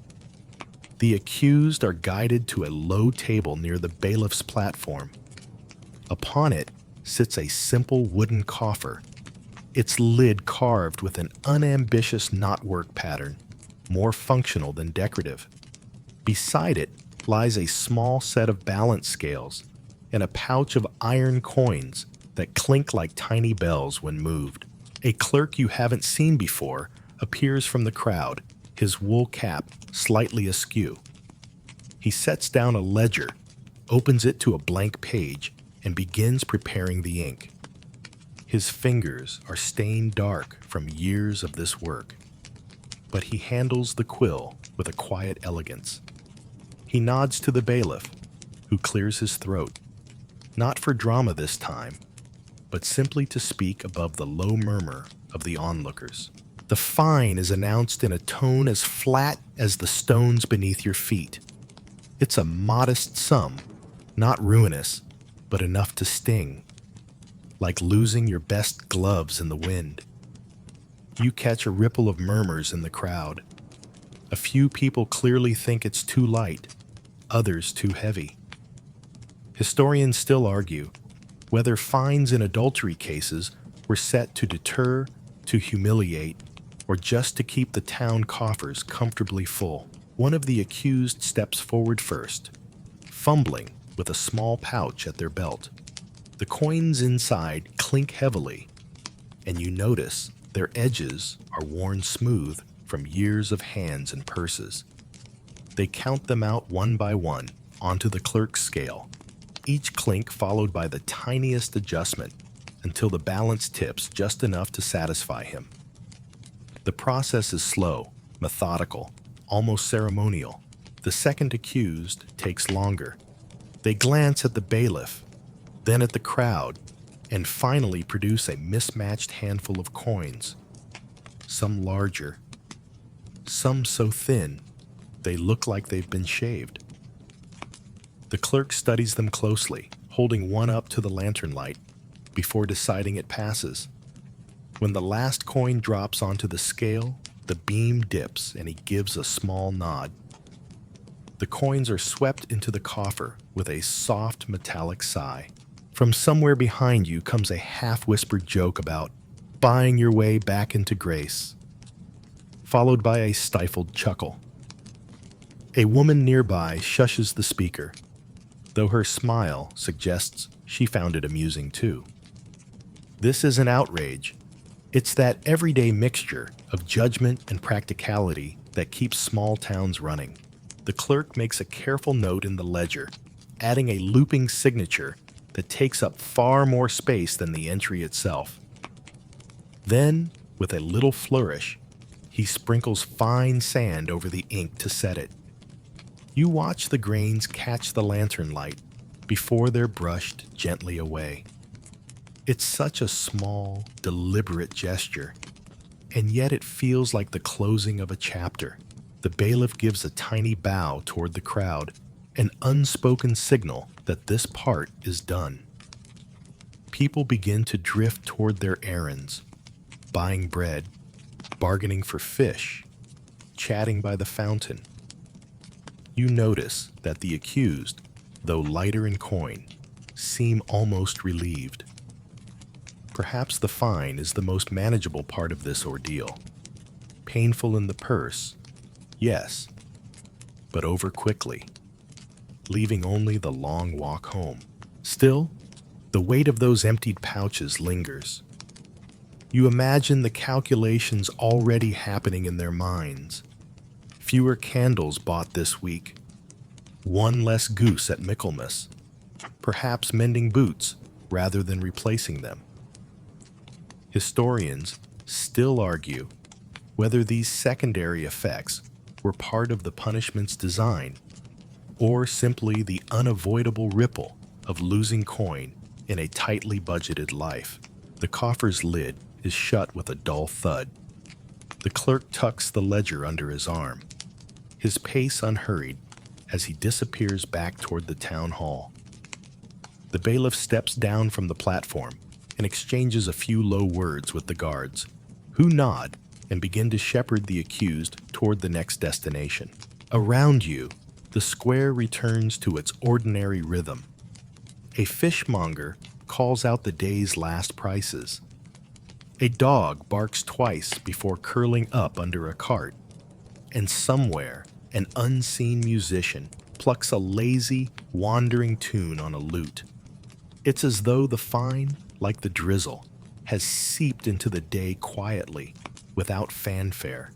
The accused are guided to a low table near the bailiff's platform. Upon it sits a simple wooden coffer, its lid carved with an unambitious knotwork pattern, more functional than decorative. Beside it lies a small set of balance scales and a pouch of iron coins that clink like tiny bells when moved. A clerk you haven't seen before appears from the crowd, his wool cap slightly askew. He sets down a ledger, opens it to a blank page, and begins preparing the ink. His fingers are stained dark from years of this work, but he handles the quill with a quiet elegance. He nods to the bailiff, who clears his throat, not for drama this time, but simply to speak above the low murmur of the onlookers. The fine is announced in a tone as flat as the stones beneath your feet. It's a modest sum, not ruinous, but enough to sting, like losing your best gloves in the wind. You catch a ripple of murmurs in the crowd. A few people clearly think it's too light, others too heavy. Historians still argue whether fines in adultery cases were set to deter, to humiliate, or just to keep the town coffers comfortably full. One of the accused steps forward first, fumbling with a small pouch at their belt. The coins inside clink heavily, and you notice their edges are worn smooth from years of hands and purses. They count them out one by one onto the clerk's scale, each clink followed by the tiniest adjustment until the balance tips just enough to satisfy him. The process is slow, methodical, almost ceremonial. The second accused takes longer. They glance at the bailiff, then at the crowd, and finally produce a mismatched handful of coins. Some larger, some so thin they look like they've been shaved. The clerk studies them closely, holding one up to the lantern light before deciding it passes. When the last coin drops onto the scale, the beam dips and he gives a small nod. The coins are swept into the coffer with a soft metallic sigh. From somewhere behind you comes a half-whispered joke about buying your way back into grace, followed by a stifled chuckle. A woman nearby shushes the speaker, though her smile suggests she found it amusing too. This isn't outrage. It's that everyday mixture of judgment and practicality that keeps small towns running. The clerk makes a careful note in the ledger, adding a looping signature that takes up far more space than the entry itself. Then, with a little flourish, He sprinkles fine sand over the ink to set it. You watch the grains catch the lantern light before they're brushed gently away. It's such a small, deliberate gesture, and yet it feels like the closing of a chapter. The bailiff gives a tiny bow toward the crowd, an unspoken signal that this part is done. People begin to drift toward their errands, buying bread, bargaining for fish, chatting by the fountain. You notice that the accused, though lighter in coin, seem almost relieved. Perhaps the fine is the most manageable part of this ordeal. Painful in the purse, yes, but over quickly, leaving only the long walk home. Still, the weight of those emptied pouches lingers. You imagine the calculations already happening in their minds. Fewer candles bought this week, one less goose at Michaelmas, perhaps mending boots rather than replacing them. Historians still argue whether these secondary effects were part of the punishment's design or simply the unavoidable ripple of losing coin in a tightly budgeted life. The coffer's lid is shut with a dull thud. The clerk tucks the ledger under his arm, his pace unhurried as he disappears back toward the town hall. The bailiff steps down from the platform and exchanges a few low words with the guards, who nod and begin to shepherd the accused toward the next destination. Around you, the square returns to its ordinary rhythm. A fishmonger calls out the day's last prices. A dog barks twice before curling up under a cart. And somewhere, an unseen musician plucks a lazy, wandering tune on a lute. It's as though the fine, like the drizzle, has seeped into the day quietly, without fanfare.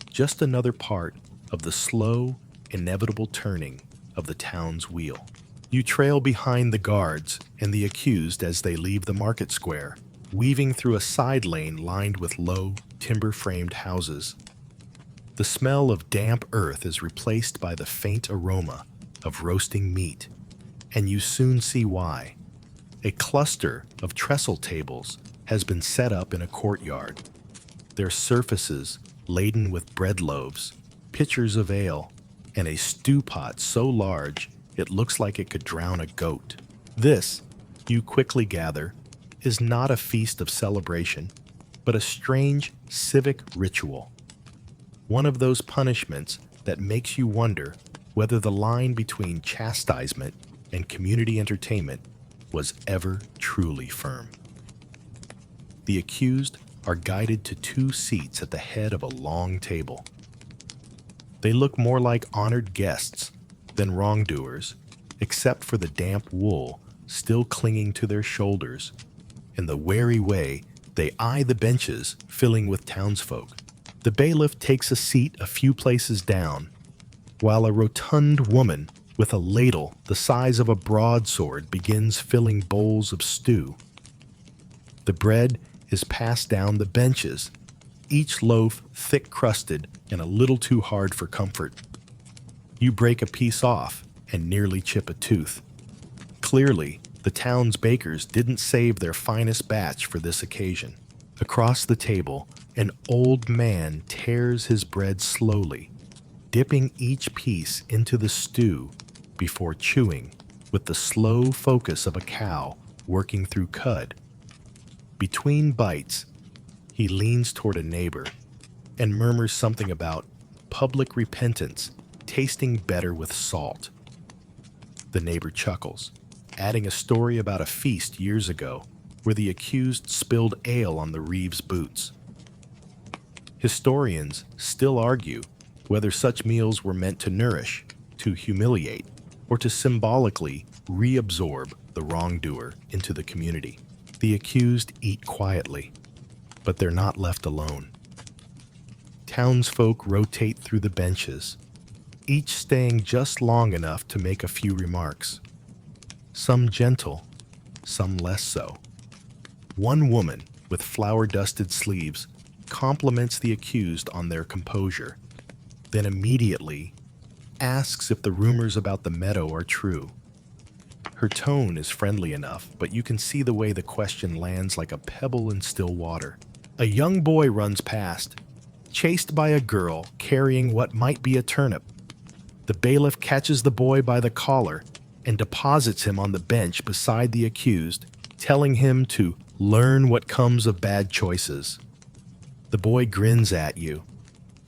Just another part of the slow, inevitable turning of the town's wheel. You trail behind the guards and the accused as they leave the market square, weaving through a side lane lined with low, timber-framed houses. The smell of damp earth is replaced by the faint aroma of roasting meat, and you soon see why. A cluster of trestle tables has been set up in a courtyard, their surfaces laden with bread loaves, pitchers of ale, and a stew pot so large it looks like it could drown a goat. This, you quickly gather, is not a feast of celebration, but a strange civic ritual. One of those punishments that makes you wonder whether the line between chastisement and community entertainment was ever truly firm. The accused are guided to 2 seats at the head of a long table. They look more like honored guests than wrongdoers, except for the damp wool still clinging to their shoulders and the wary way they eye the benches filling with townsfolk. The bailiff takes a seat a few places down, while a rotund woman with a ladle the size of a broadsword begins filling bowls of stew. The bread is passed down the benches, each loaf thick-crusted and a little too hard for comfort. You break a piece off and nearly chip a tooth. Clearly, the town's bakers didn't save their finest batch for this occasion. Across the table, an old man tears his bread slowly, dipping each piece into the stew before chewing with the slow focus of a cow working through cud. Between bites, he leans toward a neighbor and murmurs something about public repentance tasting better with salt. The neighbor chuckles, adding a story about a feast years ago where the accused spilled ale on the reeve's boots. Historians still argue whether such meals were meant to nourish, to humiliate, or to symbolically reabsorb the wrongdoer into the community. The accused eat quietly, but they're not left alone. Townsfolk rotate through the benches, each staying just long enough to make a few remarks. Some gentle, some less so. One woman with flour-dusted sleeves compliments the accused on their composure, then immediately asks if the rumors about the meadow are true. Her tone is friendly enough, but you can see the way the question lands like a pebble in still water. A young boy runs past, chased by a girl carrying what might be a turnip. The bailiff catches the boy by the collar and deposits him on the bench beside the accused, telling him to learn what comes of bad choices. The boy grins at you,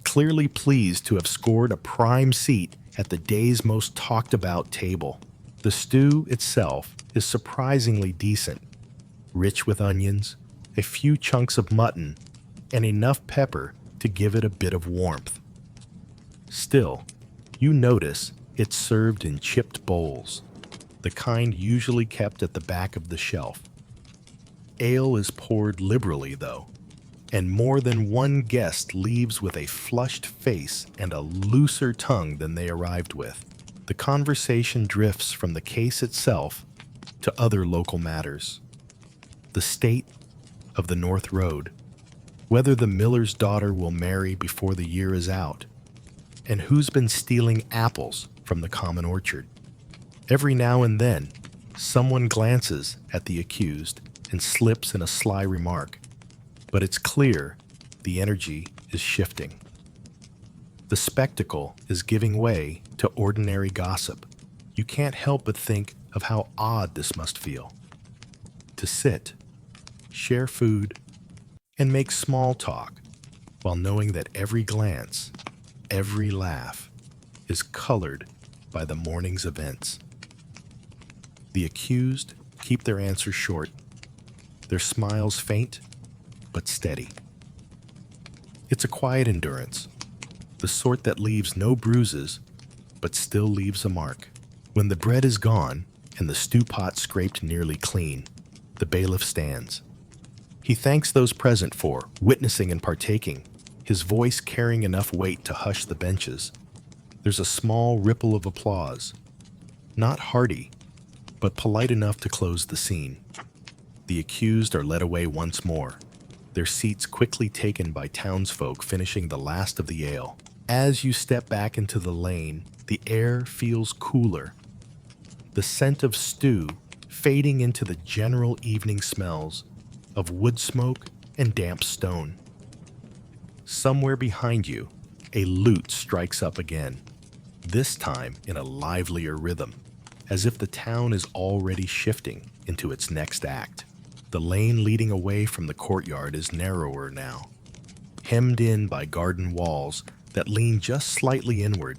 clearly pleased to have scored a prime seat at the day's most talked about table. The stew itself is surprisingly decent, rich with onions, a few chunks of mutton, and enough pepper to give it a bit of warmth. Still, you notice it's served in chipped bowls, the kind usually kept at the back of the shelf. Ale is poured liberally, though, and more than one guest leaves with a flushed face and a looser tongue than they arrived with. The conversation drifts from the case itself to other local matters. The state of the North Road, whether the miller's daughter will marry before the year is out, and who's been stealing apples from the common orchard. Every now and then, someone glances at the accused and slips in a sly remark, but it's clear the energy is shifting. The spectacle is giving way to ordinary gossip. You can't help but think of how odd this must feel. To sit, share food, and make small talk while knowing that every glance, every laugh is colored by the morning's events. The accused keep their answers short, their smiles faint but steady. It's a quiet endurance, the sort that leaves no bruises but still leaves a mark. When the bread is gone and the stew pot scraped nearly clean, the bailiff stands. He thanks those present for witnessing and partaking, his voice carrying enough weight to hush the benches. There's a small ripple of applause, not hearty, but polite enough to close the scene. The accused are led away once more, their seats quickly taken by townsfolk finishing the last of the ale. As you step back into the lane, the air feels cooler, the scent of stew fading into the general evening smells of wood smoke and damp stone. Somewhere behind you, a lute strikes up again, this time in a livelier rhythm, as if the town is already shifting into its next act. The lane leading away from the courtyard is narrower now, hemmed in by garden walls that lean just slightly inward,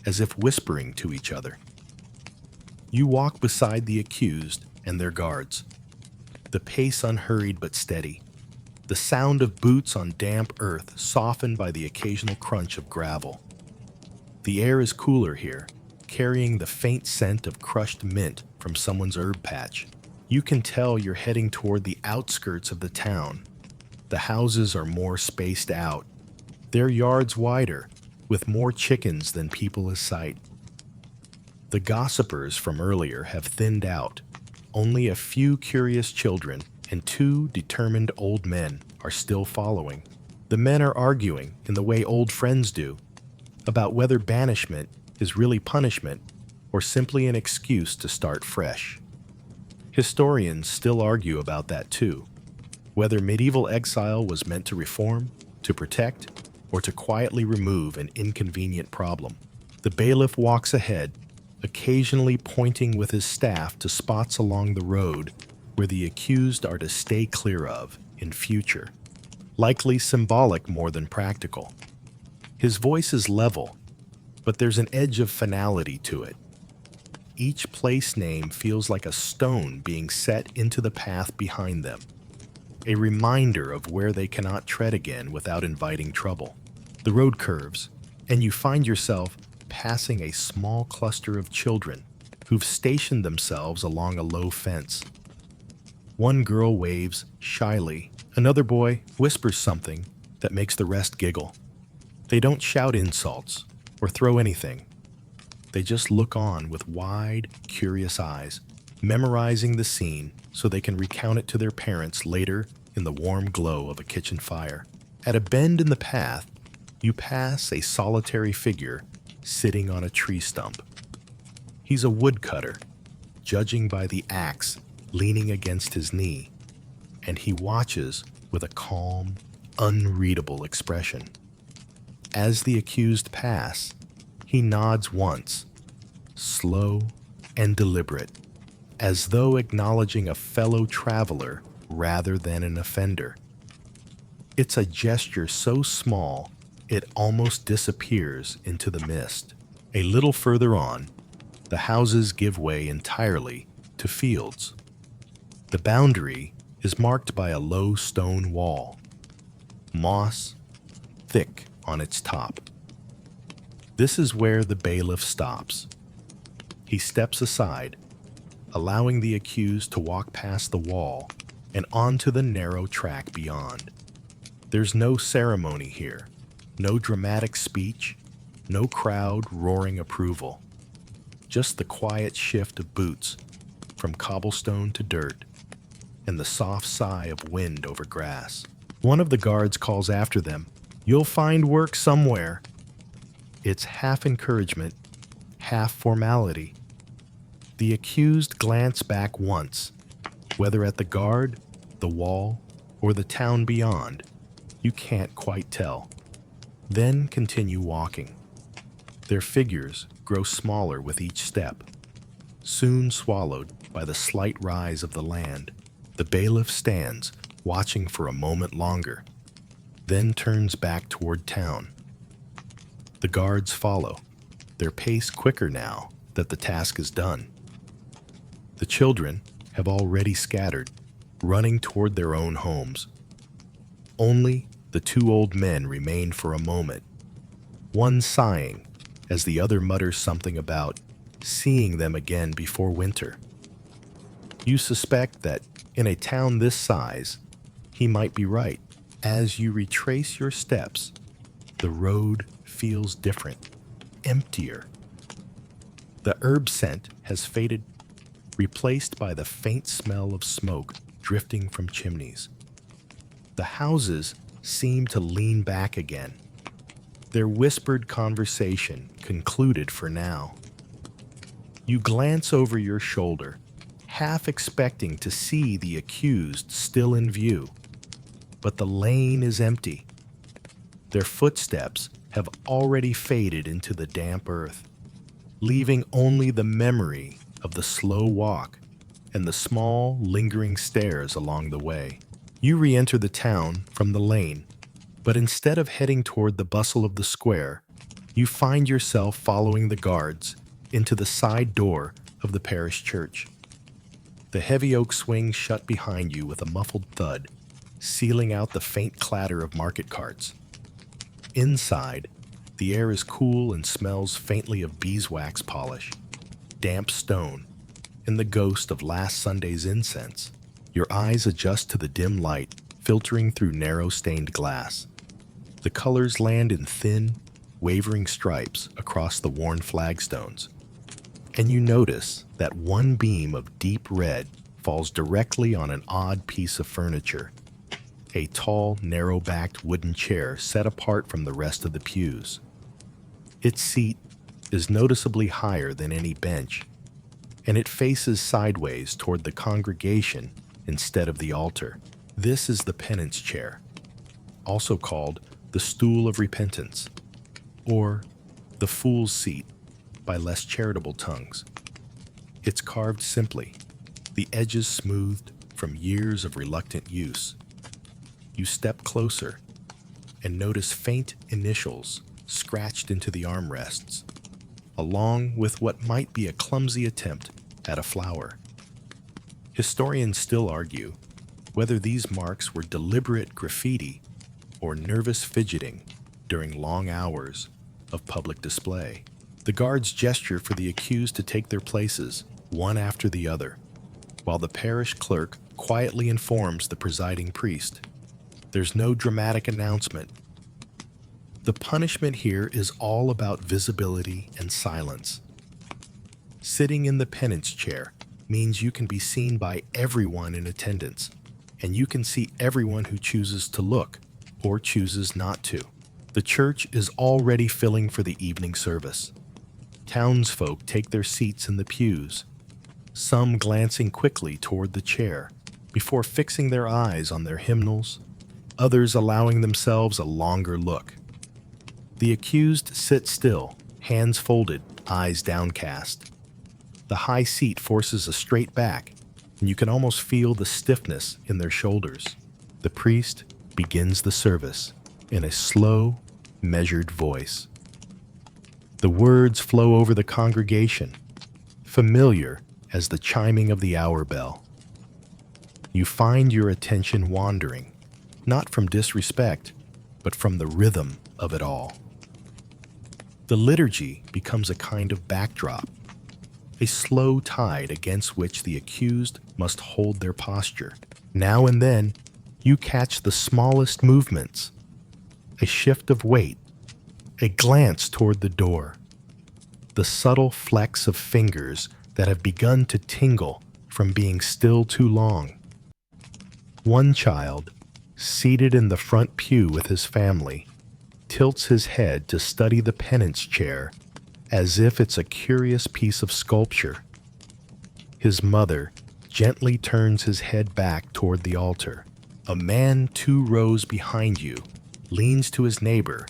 as if whispering to each other. You walk beside the accused and their guards, the pace unhurried but steady, the sound of boots on damp earth softened by the occasional crunch of gravel. The air is cooler here, carrying the faint scent of crushed mint from someone's herb patch. You can tell you're heading toward the outskirts of the town. The houses are more spaced out, their yards wider, with more chickens than people in sight. The gossipers from earlier have thinned out. Only a few curious children and 2 determined old men are still following. The men are arguing in the way old friends do, about whether banishment is really punishment or simply an excuse to start fresh. Historians still argue about that too, whether medieval exile was meant to reform, to protect, or to quietly remove an inconvenient problem. The bailiff walks ahead, occasionally pointing with his staff to spots along the road where the accused are to stay clear of in future, likely symbolic more than practical. His voice is level, but there's an edge of finality to it. Each place name feels like a stone being set into the path behind them, a reminder of where they cannot tread again without inviting trouble. The road curves, and you find yourself passing a small cluster of children who've stationed themselves along a low fence. One girl waves shyly, another boy whispers something that makes the rest giggle. They don't shout insults or throw anything. They just look on with wide, curious eyes, memorizing the scene so they can recount it to their parents later in the warm glow of a kitchen fire. At a bend in the path, you pass a solitary figure sitting on a tree stump. He's a woodcutter, judging by the axe leaning against his knee, and he watches with a calm, unreadable expression. As the accused pass, he nods once, slow and deliberate, as though acknowledging a fellow traveler rather than an offender. It's a gesture so small it almost disappears into the mist. A little further on, the houses give way entirely to fields. The boundary is marked by a low stone wall, moss thick on its top. This is where the bailiff stops. He steps aside, allowing the accused to walk past the wall and onto the narrow track beyond. There's no ceremony here, no dramatic speech, no crowd roaring approval. Just the quiet shift of boots from cobblestone to dirt and the soft sigh of wind over grass. One of the guards calls after them, "You'll find work somewhere." It's half encouragement, half formality. The accused glance back once, whether at the guard, the wall, or the town beyond. You can't quite tell. Then continue walking. Their figures grow smaller with each step, soon swallowed by the slight rise of the land. The bailiff stands, watching for a moment longer, then turns back toward town. The guards follow, their pace quicker now that the task is done. The children have already scattered, running toward their own homes. Only the two old men remain for a moment, one sighing as the other mutters something about seeing them again before winter. You suspect that in a town this size, he might be right. As you retrace your steps, the road feels different, emptier. The herb scent has faded, replaced by the faint smell of smoke drifting from chimneys. The houses seem to lean back again, their whispered conversation concluded for now. You glance over your shoulder, half expecting to see the accused still in view, but the lane is empty. Their footsteps have already faded into the damp earth, leaving only the memory of the slow walk and the small, lingering stares along the way. You re-enter the town from the lane, but instead of heading toward the bustle of the square, you find yourself following the guards into the side door of the parish church. The heavy oak swings shut behind you with a muffled thud, sealing out the faint clatter of market carts. Inside, the air is cool and smells faintly of beeswax polish, damp stone, and the ghost of last Sunday's incense. Your eyes adjust to the dim light filtering through narrow stained glass. The colors land in thin, wavering stripes across the worn flagstones, and you notice that one beam of deep red falls directly on an odd piece of furniture, a tall, narrow-backed wooden chair set apart from the rest of the pews. Its seat is noticeably higher than any bench, and it faces sideways toward the congregation instead of the altar. This is the penance chair, also called the stool of repentance, or the fool's seat by less charitable tongues. It's carved simply, the edges smoothed from years of reluctant use. You step closer and notice faint initials scratched into the armrests, along with what might be a clumsy attempt at a flower. Historians still argue whether these marks were deliberate graffiti or nervous fidgeting during long hours of public display. The guards gesture for the accused to take their places, one after the other, while the parish clerk quietly informs the presiding priest. There's no dramatic announcement. The punishment here is all about visibility and silence. Sitting in the penance chair means you can be seen by everyone in attendance, and you can see everyone who chooses to look or chooses not to. The church is already filling for the evening service. Townsfolk take their seats in the pews, some glancing quickly toward the chair before fixing their eyes on their hymnals, others allowing themselves a longer look. The accused sit still, hands folded, eyes downcast. The high seat forces a straight back, and you can almost feel the stiffness in their shoulders. The priest begins the service in a slow, measured voice. The words flow over the congregation, familiar as the chiming of the hour bell. You find your attention wandering, not from disrespect, but from the rhythm of it all. The liturgy becomes a kind of backdrop, a slow tide against which the accused must hold their posture. Now and then, you catch the smallest movements, a shift of weight, a glance toward the door, the subtle flecks of fingers that have begun to tingle from being still too long. One child, seated in the front pew with his family, tilts his head to study the penance chair as if it's a curious piece of sculpture. His mother gently turns his head back toward the altar. A man 2 rows behind you leans to his neighbor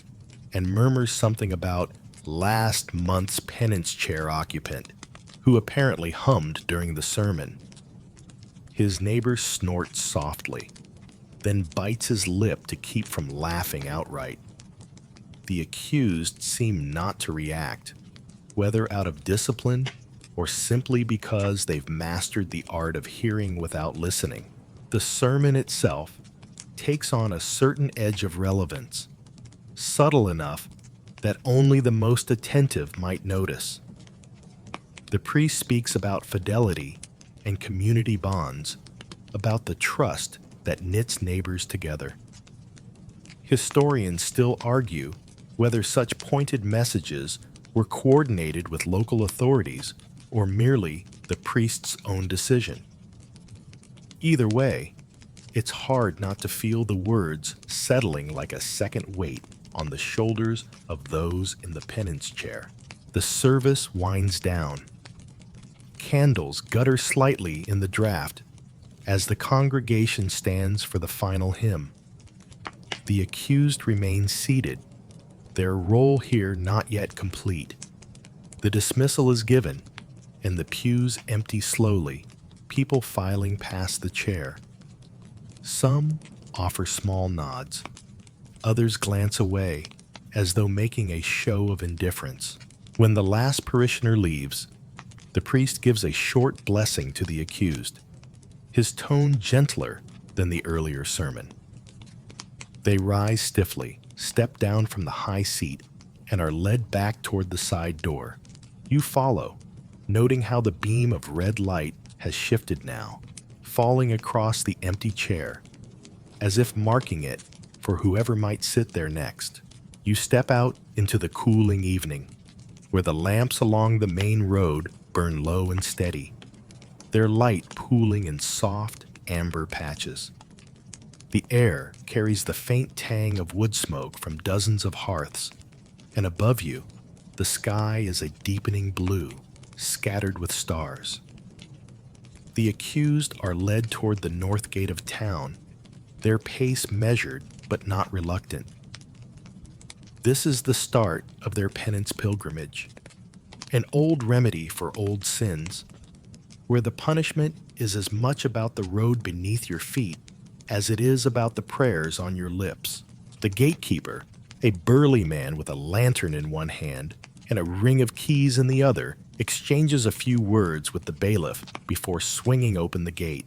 and murmurs something about last month's penance chair occupant, who apparently hummed during the sermon. His neighbor snorts softly, then bites his lip to keep from laughing outright. The accused seem not to react, whether out of discipline or simply because they've mastered the art of hearing without listening. The sermon itself takes on a certain edge of relevance, subtle enough that only the most attentive might notice. The priest speaks about fidelity and community bonds, about the trust that knits neighbors together. Historians still argue whether such pointed messages were coordinated with local authorities or merely the priest's own decision. Either way, it's hard not to feel the words settling like a second weight on the shoulders of those in the penance chair. The service winds down. Candles gutter slightly in the draught as the congregation stands for the final hymn. The accused remain seated, their role here not yet complete. The dismissal is given, and the pews empty slowly, people filing past the chair. Some offer small nods. Others glance away, as though making a show of indifference. When the last parishioner leaves, the priest gives a short blessing to the accused, his tone gentler than the earlier sermon. They rise stiffly, step down from the high seat, and are led back toward the side door. You follow, noting how the beam of red light has shifted now, falling across the empty chair, as if marking it for whoever might sit there next. You step out into the cooling evening, where the lamps along the main road burn low and steady, their light pooling in soft, amber patches. The air carries the faint tang of wood smoke from dozens of hearths, and above you, the sky is a deepening blue, scattered with stars. The accused are led toward the north gate of town, their pace measured but not reluctant. This is the start of their penance pilgrimage, an old remedy for old sins, where the punishment is as much about the road beneath your feet as it is about the prayers on your lips. The gatekeeper, a burly man with a lantern in one hand and a ring of keys in the other, exchanges a few words with the bailiff before swinging open the gate.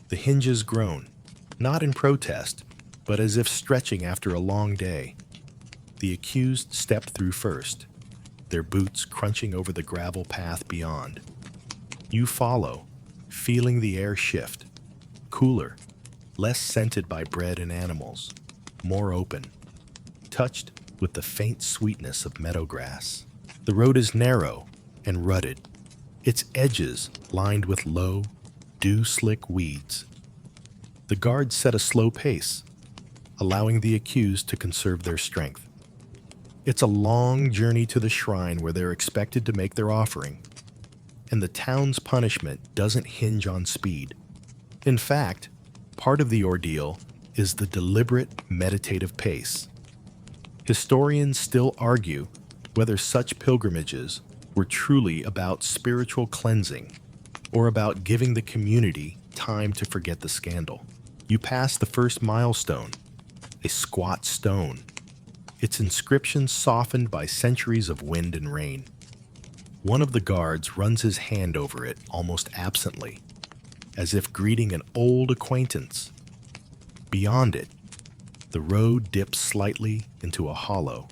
The hinges groan, not in protest, but as if stretching after a long day. The accused step through first, their boots crunching over the gravel path beyond. You follow, feeling the air shift, cooler, less scented by bread and animals, more open, touched with the faint sweetness of meadow grass. The road is narrow and rutted, its edges lined with low, dew-slick weeds. The guards set a slow pace, allowing the accused to conserve their strength. It's a long journey to the shrine where they're expected to make their offering, and the town's punishment doesn't hinge on speed. In fact, part of the ordeal is the deliberate, meditative pace. Historians still argue whether such pilgrimages were truly about spiritual cleansing or about giving the community time to forget the scandal. You pass the first milestone, a squat stone, its inscription softened by centuries of wind and rain. One of the guards runs his hand over it almost absently, as if greeting an old acquaintance. Beyond it, the road dips slightly into a hollow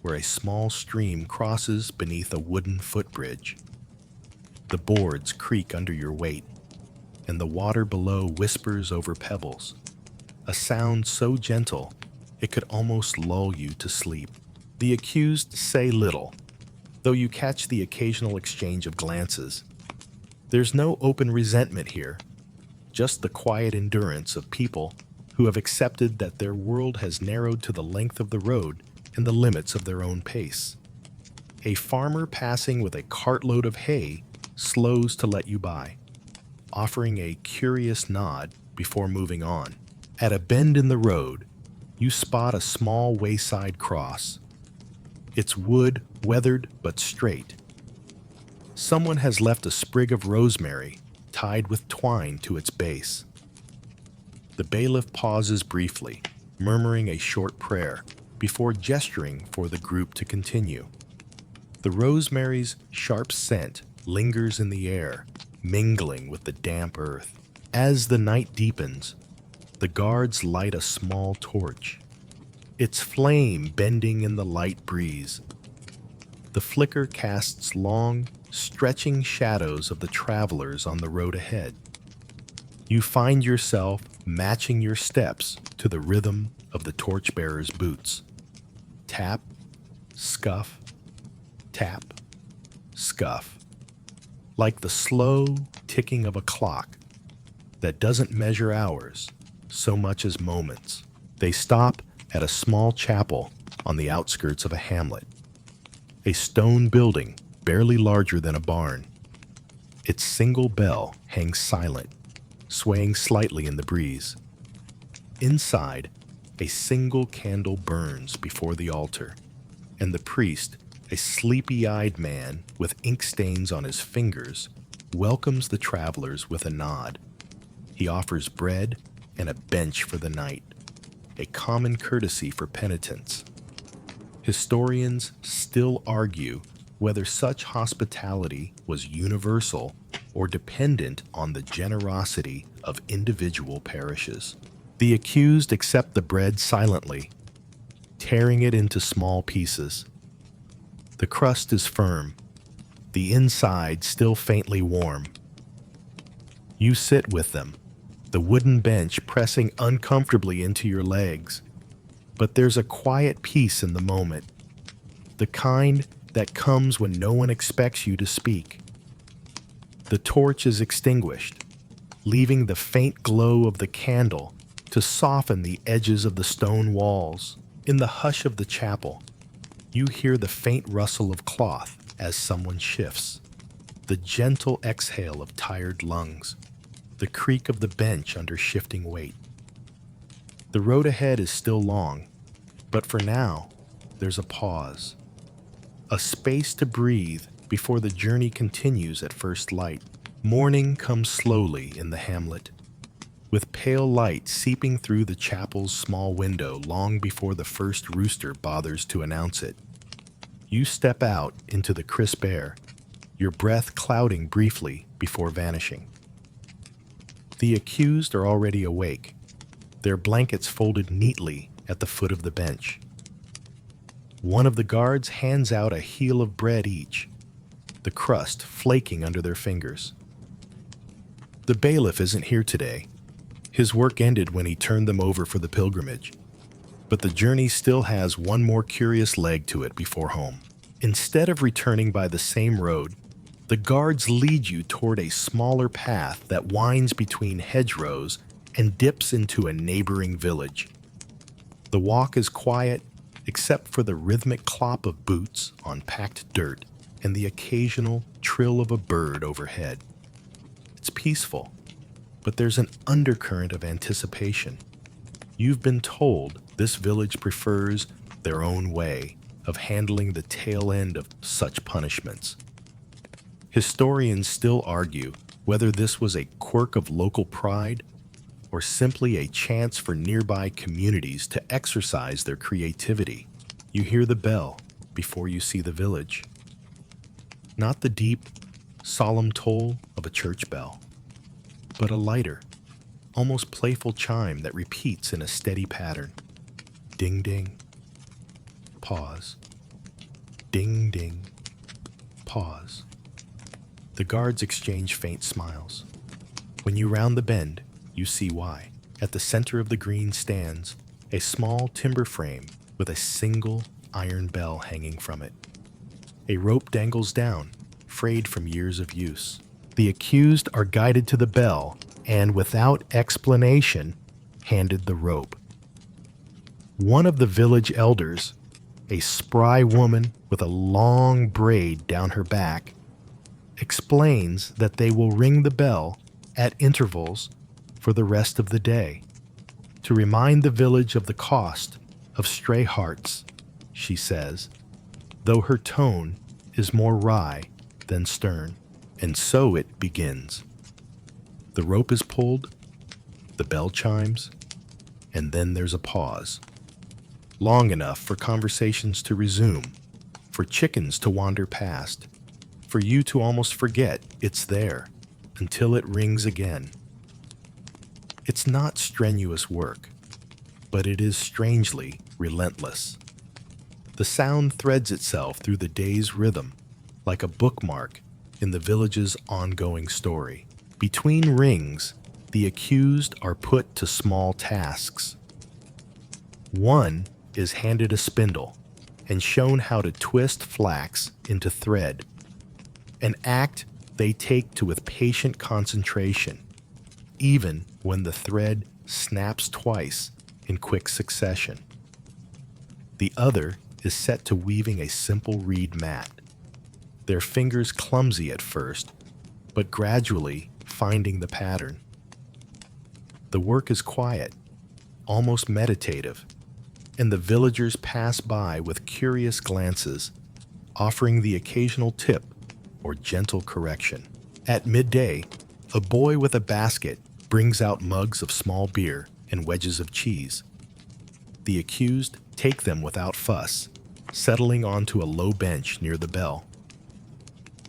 where a small stream crosses beneath a wooden footbridge. The boards creak under your weight, and the water below whispers over pebbles, a sound so gentle it could almost lull you to sleep. The accused say little, though you catch the occasional exchange of glances. There's no open resentment here, just the quiet endurance of people who have accepted that their world has narrowed to the length of the road and the limits of their own pace. A farmer passing with a cartload of hay slows to let you by, offering a curious nod before moving on. At a bend in the road, you spot a small wayside cross. It's wood, weathered but straight. Someone has left a sprig of rosemary tied with twine to its base. The bailiff pauses briefly, murmuring a short prayer before gesturing for the group to continue. The rosemary's sharp scent lingers in the air, mingling with the damp earth. As the night deepens, the guards light a small torch, its flame bending in the light breeze. The flicker casts long, stretching shadows of the travelers on the road ahead. You find yourself matching your steps to the rhythm of the torchbearer's boots. Tap, scuff, tap, scuff. Like the slow ticking of a clock that doesn't measure hours so much as moments. They stop at a small chapel on the outskirts of a hamlet. A stone building barely larger than a barn. Its single bell hangs silent, swaying slightly in the breeze. Inside, a single candle burns before the altar, and the priest, a sleepy-eyed man with ink stains on his fingers, welcomes the travelers with a nod. He offers bread and a bench for the night, a common courtesy for penitents. Historians still argue whether such hospitality was universal or dependent on the generosity of individual parishes. The accused accept the bread silently, tearing it into small pieces. The crust is firm, the inside still faintly warm. You sit with them, the wooden bench pressing uncomfortably into your legs. But there's a quiet peace in the moment, the kind that comes when no one expects you to speak. The torch is extinguished, leaving the faint glow of the candle to soften the edges of the stone walls. In the hush of the chapel, you hear the faint rustle of cloth as someone shifts, the gentle exhale of tired lungs, the creak of the bench under shifting weight. The road ahead is still long, but for now, there's a pause, a space to breathe before the journey continues at first light. Morning comes slowly in the hamlet, with pale light seeping through the chapel's small window long before the first rooster bothers to announce it. You step out into the crisp air, your breath clouding briefly before vanishing. The accused are already awake, their blankets folded neatly at the foot of the bench. One of the guards hands out a heel of bread each, the crust flaking under their fingers. The bailiff isn't here today. His work ended when he turned them over for the pilgrimage, but the journey still has one more curious leg to it before home. Instead of returning by the same road, the guards lead you toward a smaller path that winds between hedgerows and dips into a neighboring village. The walk is quiet except for the rhythmic clop of boots on packed dirt and the occasional trill of a bird overhead. It's peaceful, but there's an undercurrent of anticipation. You've been told this village prefers their own way of handling the tail end of such punishments. Historians still argue whether this was a quirk of local pride or simply a chance for nearby communities to exercise their creativity. You hear the bell before you see the village. Not the deep, solemn toll of a church bell, but a lighter, almost playful chime that repeats in a steady pattern. Ding ding, pause. Ding ding, pause. The guards exchange faint smiles. When you round the bend, you see why. At the center of the green stands a small timber frame with a single iron bell hanging from it. A rope dangles down, frayed from years of use. The accused are guided to the bell and, without explanation, handed the rope. One of the village elders, a spry woman with a long braid down her back, explains that they will ring the bell at intervals for the rest of the day to remind the village of the cost of stray hearts, she says, though her tone is more wry than stern. And so it begins. The rope is pulled, the bell chimes, and then there's a pause. Long enough for conversations to resume, for chickens to wander past, for you to almost forget it's there until it rings again. It's not strenuous work, but it is strangely relentless. The sound threads itself through the day's rhythm like a bookmark in the village's ongoing story. Between rings, the accused are put to small tasks. One is handed a spindle and shown how to twist flax into thread, an act they take to with patient concentration, even when the thread snaps twice in quick succession. The other is set to weaving a simple reed mat, their fingers clumsy at first, but gradually finding the pattern. The work is quiet, almost meditative, and the villagers pass by with curious glances, offering the occasional tip or gentle correction. At midday, a boy with a basket brings out mugs of small beer and wedges of cheese. The accused take them without fuss, settling onto a low bench near the bell.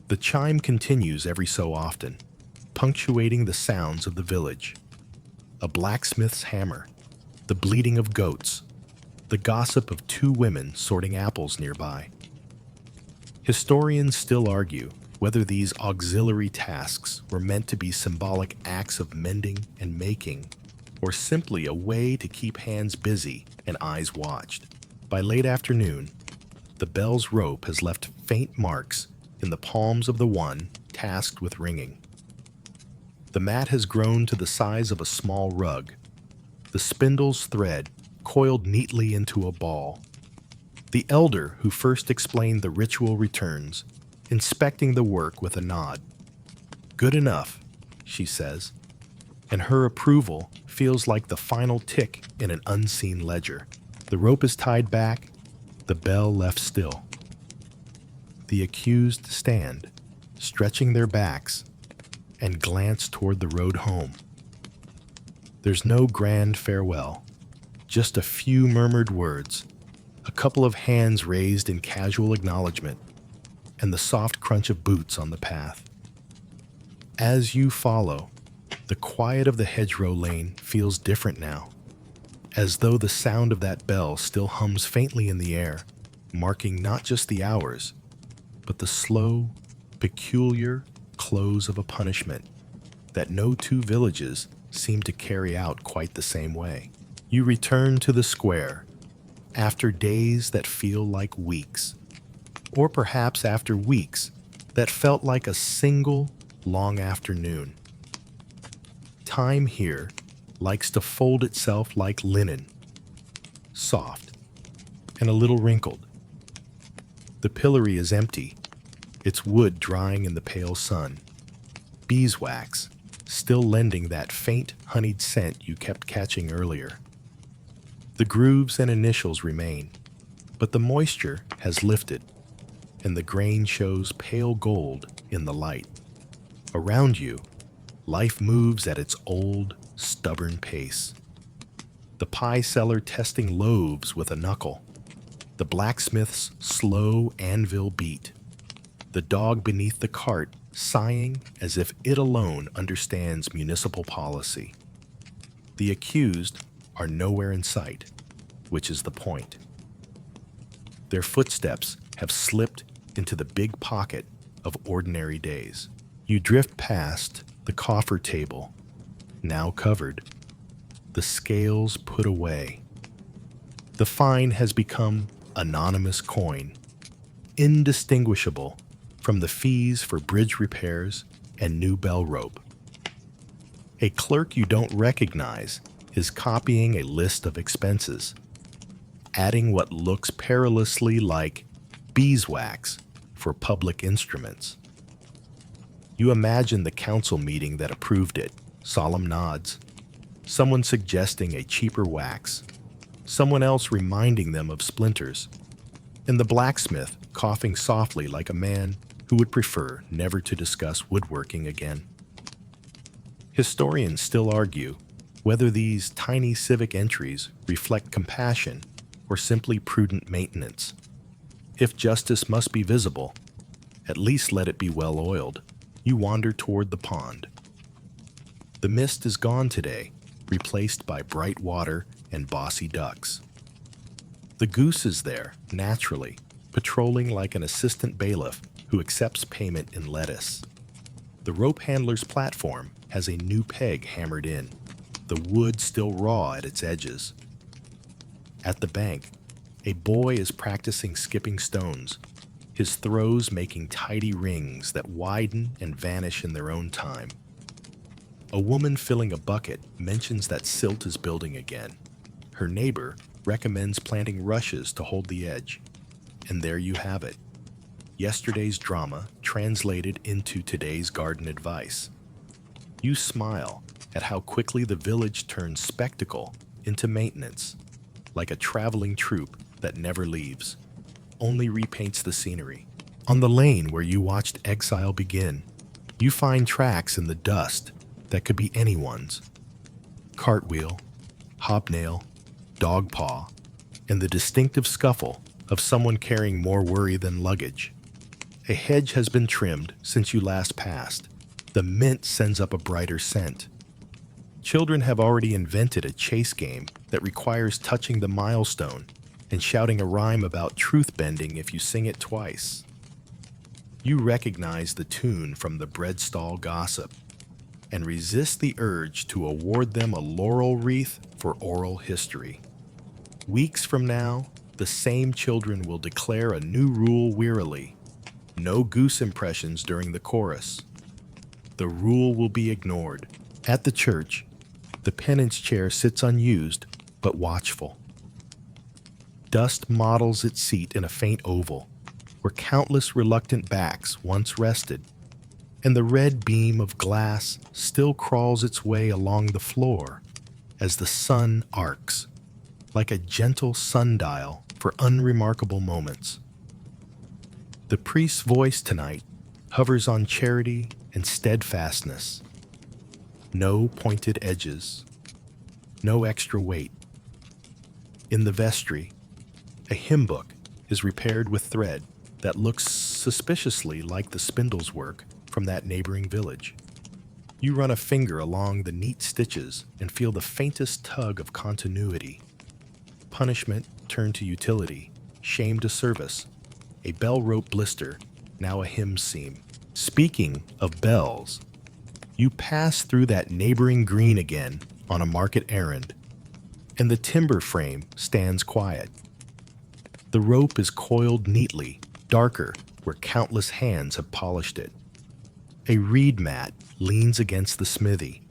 The chime continues every so often, punctuating the sounds of the village. A blacksmith's hammer, the bleating of goats, the gossip of two women sorting apples nearby. Historians still argue whether these auxiliary tasks were meant to be symbolic acts of mending and making, or simply a way to keep hands busy and eyes watched. By late afternoon, the bell's rope has left faint marks in the palms of the one tasked with ringing. The mat has grown to the size of a small rug, the spindle's thread coiled neatly into a ball. The elder who first explained the ritual returns, inspecting the work with a nod. Good enough, she says, and her approval feels like the final tick in an unseen ledger. The rope is tied back, the bell left still. The accused stand, stretching their backs, and glance toward the road home. There's no grand farewell, just a few murmured words, a couple of hands raised in casual acknowledgement, and the soft crunch of boots on the path. As you follow, the quiet of the hedgerow lane feels different now, as though the sound of that bell still hums faintly in the air, marking not just the hours, but the slow, peculiar close of a punishment that no two villages seem to carry out quite the same way. You return to the square after days that feel like weeks, or perhaps after weeks that felt like a single long afternoon. Time here likes to fold itself like linen, soft, and a little wrinkled. The pillory is empty, its wood drying in the pale sun. Beeswax, still lending that faint honeyed scent you kept catching earlier. The grooves and initials remain, but the moisture has lifted, and the grain shows pale gold in the light. Around you, life moves at its old, stubborn pace. The pie seller testing loaves with a knuckle, the blacksmith's slow anvil beat, the dog beneath the cart sighing as if it alone understands municipal policy. The accused are nowhere in sight, which is the point. Their footsteps have slipped into the big pocket of ordinary days. You drift past the coffer table, now covered, the scales put away. The fine has become anonymous coin, indistinguishable from the fees for bridge repairs and new bell rope. A clerk you don't recognize is copying a list of expenses, adding what looks perilously like beeswax for public instruments. You imagine the council meeting that approved it, solemn nods, someone suggesting a cheaper wax, someone else reminding them of splinters, and the blacksmith coughing softly like a man who would prefer never to discuss woodworking again. Historians still argue whether these tiny civic entries reflect compassion or simply prudent maintenance. If justice must be visible, at least let it be well oiled. You wander toward the pond. The mist is gone today, replaced by bright water and bossy ducks. The goose is there, naturally, patrolling like an assistant bailiff who accepts payment in lettuce. The rope handler's platform has a new peg hammered in, the wood still raw at its edges. At the bank, a boy is practicing skipping stones, his throws making tidy rings that widen and vanish in their own time. A woman filling a bucket mentions that silt is building again. Her neighbor recommends planting rushes to hold the edge. And there you have it. Yesterday's drama translated into today's garden advice. You smile at how quickly the village turns spectacle into maintenance, like a traveling troupe that never leaves, only repaints the scenery. On the lane where you watched exile begin, you find tracks in the dust that could be anyone's. Cartwheel, hobnail, dog paw, and the distinctive scuffle of someone carrying more worry than luggage. A hedge has been trimmed since you last passed. The mint sends up a brighter scent. Children have already invented a chase game that requires touching the milestone and shouting a rhyme about truth bending if you sing it twice. You recognize the tune from the bread stall gossip and resist the urge to award them a laurel wreath for oral history. Weeks from now, the same children will declare a new rule wearily: no goose impressions during the chorus. The rule will be ignored. At the church, the penance chair sits unused but watchful. Dust models its seat in a faint oval, where countless reluctant backs once rested, and the red beam of glass still crawls its way along the floor as the sun arcs, like a gentle sundial for unremarkable moments. The priest's voice tonight hovers on charity and steadfastness. No pointed edges, no extra weight. In the vestry, a hymn book is repaired with thread that looks suspiciously like the spindle's work from that neighboring village. You run a finger along the neat stitches and feel the faintest tug of continuity. Punishment turned to utility, shame to service, a bell rope blister, now a hymn seam. Speaking of bells, you pass through that neighboring green again on a market errand, and the timber frame stands quiet. The rope is coiled neatly, darker where countless hands have polished it. A reed mat leans against the smithy,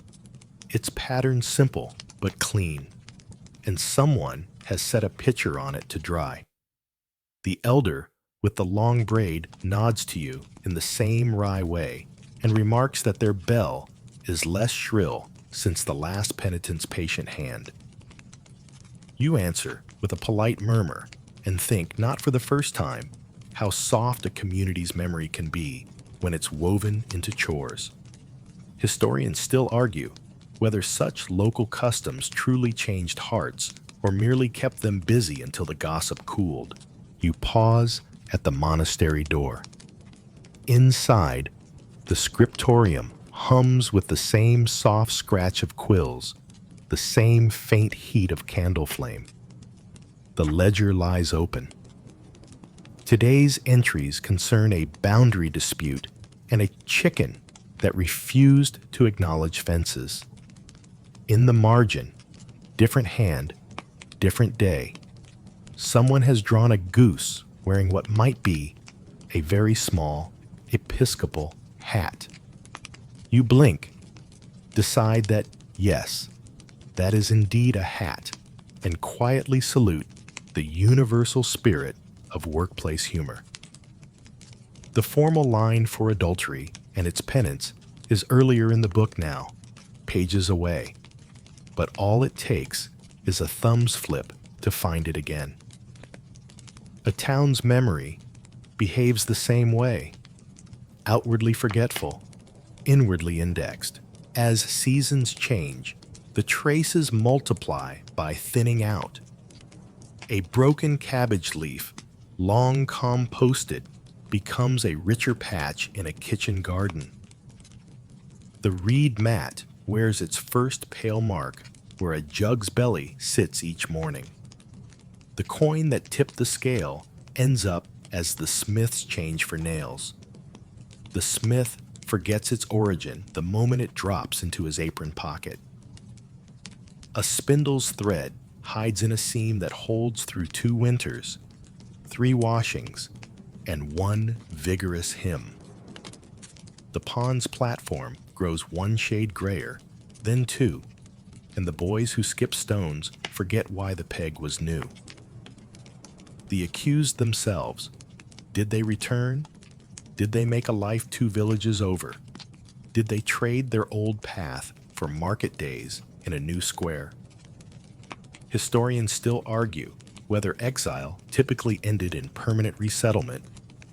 its pattern simple but clean, and someone has set a pitcher on it to dry. The elder with the long braid nods to you in the same wry way and remarks that their bell is less shrill since the last penitent's patient hand. You answer with a polite murmur and think, not for the first time, how soft a community's memory can be when it's woven into chores. Historians still argue whether such local customs truly changed hearts or merely kept them busy until the gossip cooled. You pause at the monastery door. Inside, the scriptorium hums with the same soft scratch of quills, the same faint heat of candle flame. The ledger lies open. Today's entries concern a boundary dispute and a chicken that refused to acknowledge fences. In the margin, different hand, different day, someone has drawn a goose wearing what might be a very small Episcopal hat. You blink, decide that yes, that is indeed a hat, and quietly salute the universal spirit of workplace humor. The formal line for adultery and its penance is earlier in the book now, pages away, but all it takes is a thumb's flip to find it again. A town's memory behaves the same way, outwardly forgetful, inwardly indexed. As seasons change, the traces multiply by thinning out. A broken cabbage leaf, long composted, becomes a richer patch in a kitchen garden. The reed mat wears its first pale mark where a jug's belly sits each morning. The coin that tipped the scale ends up as the smith's change for nails. The smith forgets its origin the moment it drops into his apron pocket. A spindle's thread hides in a seam that holds through 2 winters, 3 washings, and 1 vigorous hymn. The pond's platform grows 1 shade grayer, then 2, and the boys who skip stones forget why the peg was new. The accused themselves, did they return? Did they make a life 2 villages over? Did they trade their old path for market days in a new square? Historians still argue whether exile typically ended in permanent resettlement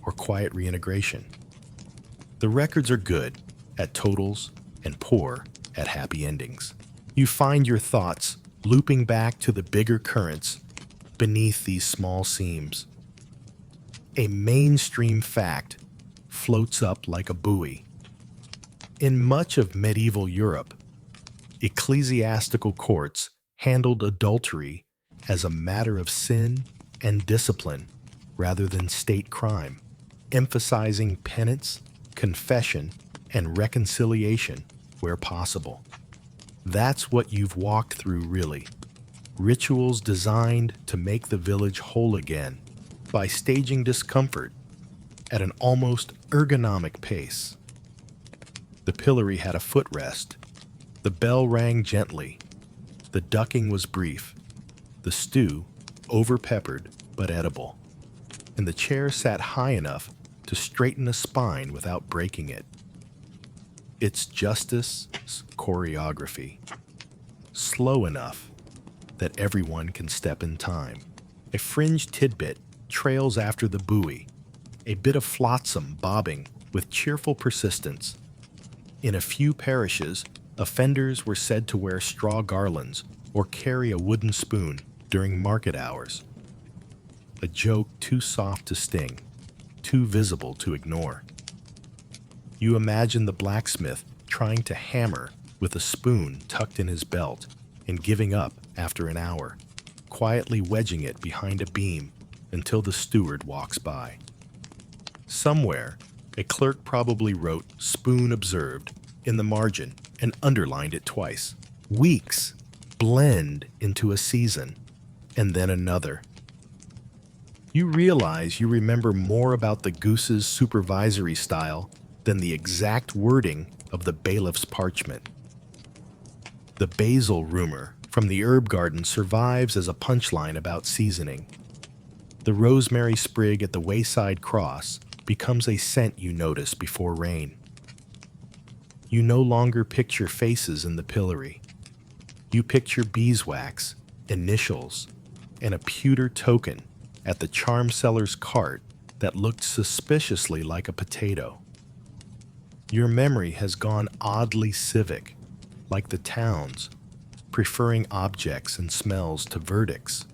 or quiet reintegration. The records are good at totals and poor at happy endings. You find your thoughts looping back to the bigger currents beneath these small seams. A mainstream fact floats up like a buoy. In much of medieval Europe, ecclesiastical courts handled adultery as a matter of sin and discipline rather than state crime, emphasizing penance, confession, and reconciliation where possible. That's what you've walked through, really. Rituals designed to make the village whole again by staging discomfort at an almost ergonomic pace. The pillory had a footrest. The bell rang gently. The ducking was brief. The stew, over-peppered but edible. And the chair sat high enough to straighten a spine without breaking it. It's justice's choreography. Slow enough that everyone can step in time. A fringed tidbit trails after the buoy, a bit of flotsam bobbing with cheerful persistence. In a few parishes, offenders were said to wear straw garlands or carry a wooden spoon during market hours. A joke too soft to sting, too visible to ignore. You imagine the blacksmith trying to hammer with a spoon tucked in his belt and giving up after an hour, quietly wedging it behind a beam until the steward walks by. Somewhere, a clerk probably wrote "spoon observed" in the margin and underlined it twice. Weeks blend into a season, and then another. You realize you remember more about the goose's supervisory style than the exact wording of the bailiff's parchment. The basil rumor from the herb garden survives as a punchline about seasoning. The rosemary sprig at the wayside cross becomes a scent you notice before rain. You no longer picture faces in the pillory. You picture beeswax, initials, and a pewter token at the charm seller's cart that looked suspiciously like a potato. Your memory has gone oddly civic, like the town's, preferring objects and smells to verdicts.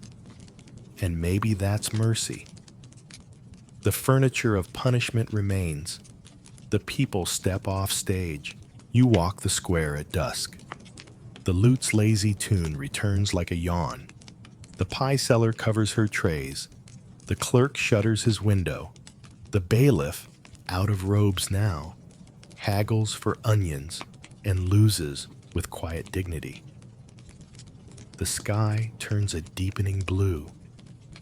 And maybe that's mercy. The furniture of punishment remains. The people step off stage. You walk the square at dusk. The lute's lazy tune returns like a yawn. The pie seller covers her trays. The clerk shutters his window. The bailiff, out of robes now, haggles for onions and loses with quiet dignity. The sky turns a deepening blue,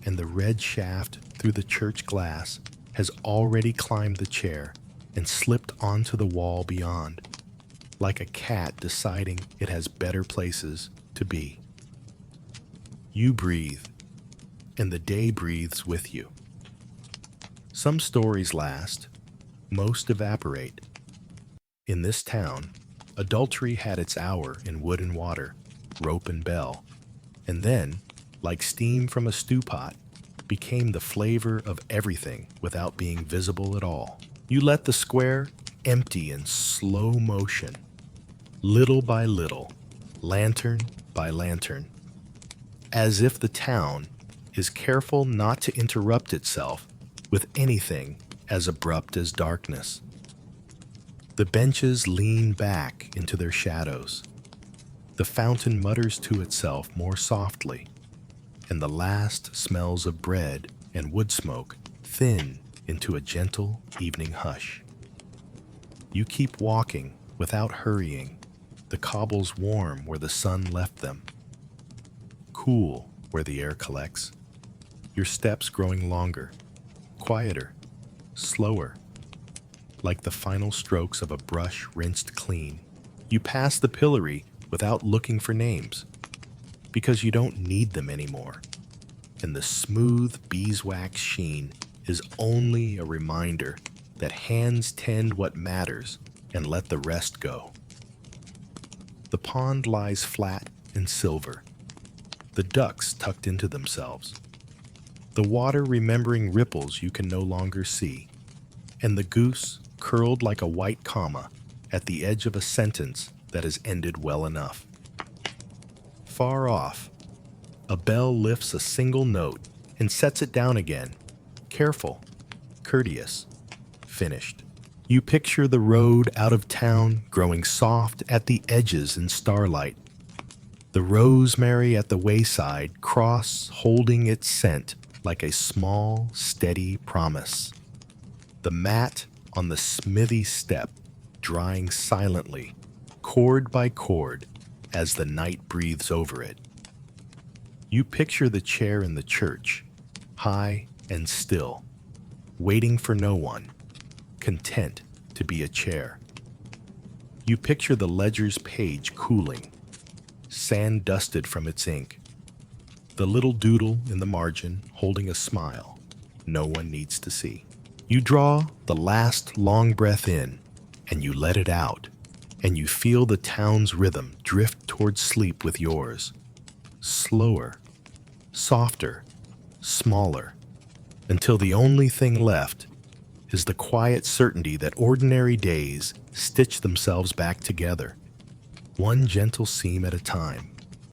and the red shaft through the church glass has already climbed the chair and slipped onto the wall beyond, like a cat deciding it has better places to be. You breathe, and the day breathes with you. Some stories last, most evaporate. In this town, adultery had its hour in wood and water, rope and bell, and then, like steam from a stew pot, became the flavor of everything without being visible at all. You let the square empty in slow motion, little by little, lantern by lantern, as if the town is careful not to interrupt itself with anything as abrupt as darkness. The benches lean back into their shadows. The fountain mutters to itself more softly, and the last smells of bread and wood smoke thin into a gentle evening hush. You keep walking without hurrying, the cobbles warm where the sun left them, cool where the air collects, your steps growing longer, quieter, slower, like the final strokes of a brush rinsed clean. You pass the pillory without looking for names, because you don't need them anymore, and the smooth beeswax sheen is only a reminder that hands tend what matters and let the rest go. The pond lies flat and silver, the ducks tucked into themselves, the water remembering ripples you can no longer see, and the goose curled like a white comma at the edge of a sentence that has ended well enough. Far off, a bell lifts a single note and sets it down again, careful, courteous, finished. You picture the road out of town growing soft at the edges in starlight, the rosemary at the wayside cross holding its scent like a small, steady promise. The mat on the smithy step drying silently, chord by chord, as the night breathes over it. You picture the chair in the church, high and still, waiting for no one, content to be a chair. You picture the ledger's page cooling, sand dusted from its ink, the little doodle in the margin holding a smile no one needs to see. You draw the last long breath in, and you let it out, and you feel the town's rhythm drift towards sleep with yours. Slower, softer, smaller, until the only thing left is the quiet certainty that ordinary days stitch themselves back together, one gentle seam at a time.